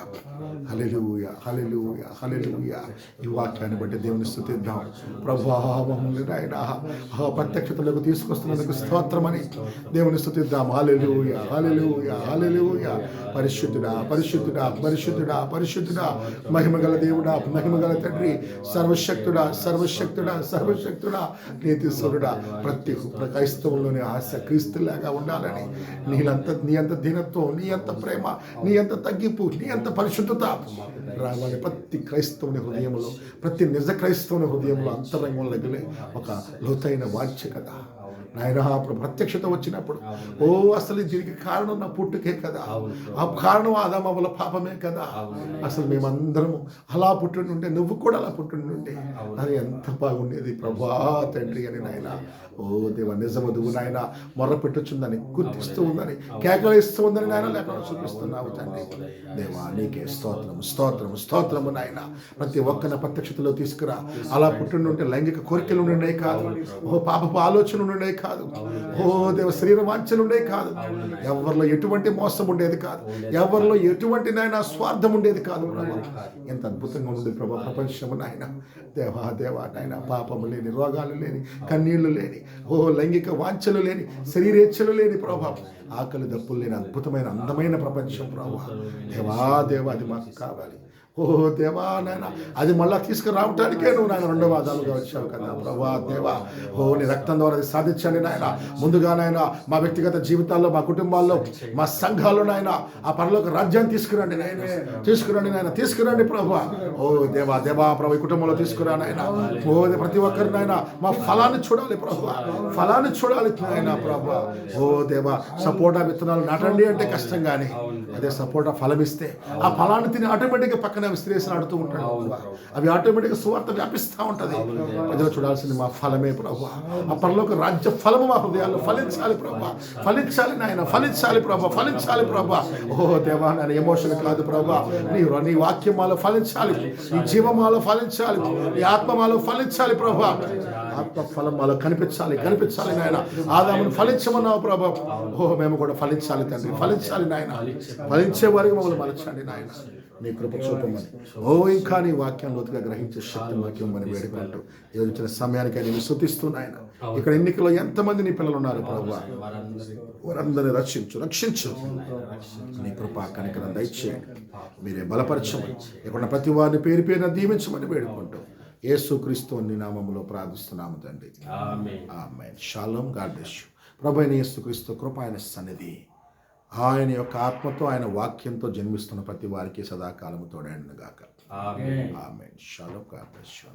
హల్లెలూయా. హల్లెలూయా. హల్లెలూయా. ఈ వాక్యాన్ని బట్టి దేవుని స్తుతిద్దాం. ప్రభువా, మమ్మల్ని నాయనా ఆ ప్రత్యక్షతలకు తీసుకొస్తున్నందుకు స్తోత్రమని దేవుని స్తుతిద్దాం. హల్లెలూయా. హల్లెలూయా. హల్లెలూయా. పరిశుద్ధుడా, పరిశుద్ధుడా, పరిశుద్ధుడా, పరిశుద్ధుడా, మహిమగల దేవుడా, మహిమగల తండ్రి, సర్వశక్తుడా, సర్వశక్తుడా, సర్వశక్తుడా, నీతిస్వరుడా, ప్రతి క్రైస్తవ క్రైస్తవంలోని ఆశ క్రీస్తులాగా ఉండాలని, నీ అంత దీనత్వం, నీ అంత ప్రేమ, నీ అంత తగ్గింపు, నీ అంత పరిశుద్ధత రావాలి ప్రతి క్రైస్తవుని హృదయంలో, ప్రతి నిజ క్రైస్తవుని హృదయంలో అంతరంగంలో రగిలే ఒక లోతైన వాంఛ కదా నాయనా. ప్రత్యక్షత వచ్చినప్పుడు అసలు దీనికి కారణం నా పుట్టుకే కదా, ఆ కారణం ఆదామవ్వల పాపమే కదా, అసలు మేమందరము అలా పుట్టిండుంటే నువ్వు కూడా అలా పుట్టిండుంటే అది ఎంత బాగుండేది ప్రభా తండ్రి అని నాయన. దేవ నిజమదువు నాయన మొర్ర పెట్టుచుందని, గుర్తిస్తూ ఉందని, కేకలిస్తూ ఉందని నాయన లేకుండా చూపిస్తున్నావు తండ్రి. దేవా నీకే స్తోత్రము స్తోత్రము స్తోత్రము నాయన. ప్రతి ఒక్కరిని ప్రత్యక్షతలో తీసుకురా. అలా పుట్టిండుంటే లైంగిక కోరికలు ఉండే కాదు, పాపపు ఆలోచనలు ఉండే కాదు, దేవ శరీర వాంఛలు ఉండే కాదు, ఎవరిలో ఎటువంటి మోసం ఉండేది కాదు, ఎవరిలో ఎటువంటి నాయన స్వార్థం ఉండేది కాదు ప్రభా. ఎంత అద్భుతంగా ఉంది ప్రభా ప్రపంచము నాయన. దేవా దేవా నాయన, పాపము లేని, రోగాలు లేని, కన్నీళ్లు లేని, లైంగిక వాంఛలు లేని, శరీరేచ్ఛలు లేని ప్రభా, ఆకలి దప్పులు లేని అద్భుతమైన అందమైన ప్రపంచం ప్రభా. దేవా దేవా అది మాకు కావాలి. దేవా నాయన, అది మళ్ళా తీసుకురావటానికే నువ్వు నాయన రెండవ ఆదాలుగా వచ్చావు కదా ప్రభా. దేవా నీ రక్తం ద్వారా అది సాధించండి నాయన. ముందుగా నాయన మా వ్యక్తిగత జీవితాల్లో, మా కుటుంబాల్లో, మా సంఘాల్లో నాయన ఆ పరలోక రాజ్యాన్ని తీసుకురండి నాయన, తీసుకురండి నాయన, తీసుకురండి ప్రభా. దేవా దేవా ప్రభు ఈ కుటుంబంలో తీసుకురా నాయన. ప్రతి ఒక్కరి నాయన మా ఫలాన్ని చూడాలి ప్రభా, ఫలాన్ని చూడాలి నాయన ప్రభా. దేవా సపోటా విత్తనాలు నాటండి అంటే కష్టం, కానీ అదే సపోటా ఫలం ఇస్తే ఆ ఫలాన్ని తిని ఆటోమేటిక్గా పక్కన విశ్లేషణ ఆడుతూ ఉంటాడు. అవి ఆటోమేటిక్గా సువార్త వ్యాపిస్తూ ఉంటుంది. ప్రజలు చూడాల్సింది మా ఫలమే ప్రభు. ఆ పరలోక రాజ్య ఫలము మా హృదయాల్లో ఫలించాలి ప్రభు, ఫలించాలి నాయన, ఫలించాలి ప్రభు, ఫలించాలి ప్రభు. దేవా నాయన ఎమోషన్ కాదు ప్రభు, నీ వాక్యం మాలో ఫలించాలి, నీ జీవమాలో ఫలించాలి, నీ ఆత్మమాలో ఫలించాలి ప్రభు. ఆత్మ ఫలం మాలో కనిపించాలి, కనిపించాలి నాయన. ఆదామును ఫలించమన్నావు ప్రభు. మేము కూడా ఫలించాలి తండ్రి, ఫలించాలి నాయన. ఫలించే వారికి మమ్మల్ని మలచండి నాయన, నీ కృప చూపమని. ఇంకా నీ వాక్యం లోతుగా గ్రహించే శక్తి వాక్యం అని వేడుకుంటూ ఈరోజు ఇచ్చిన సమయానికి నేను స్తుతిస్తున్నాయన. ఇక్కడ ఎన్నికలో ఎంతమంది నీ పిల్లలు ఉన్నారు ప్రభు, వారందరినీ రక్షించు. నీ కృప కనికరం దయచేయండి, మీరే బలపరచమని, ఇక్కడ ప్రతి వారిని పేరు పేరున దీవించమని వేడుకుంటూ యేసుక్రీస్తు నీ నామములో ప్రార్థిస్తున్నాము తండ్రి. ఆమేన్. షాలోమ్. God bless you. ప్రభువైన యేసుక్రీస్తు కృప, ఆయన సన్నిధి, ఆయన యొక్క ఆత్మతో, ఆయన వాక్యంతో జన్మిస్తున్న ప్రతి వారికి సదాకాలము తోడైండును గాక. ఆమేన్. షాలోమ్. God bless you.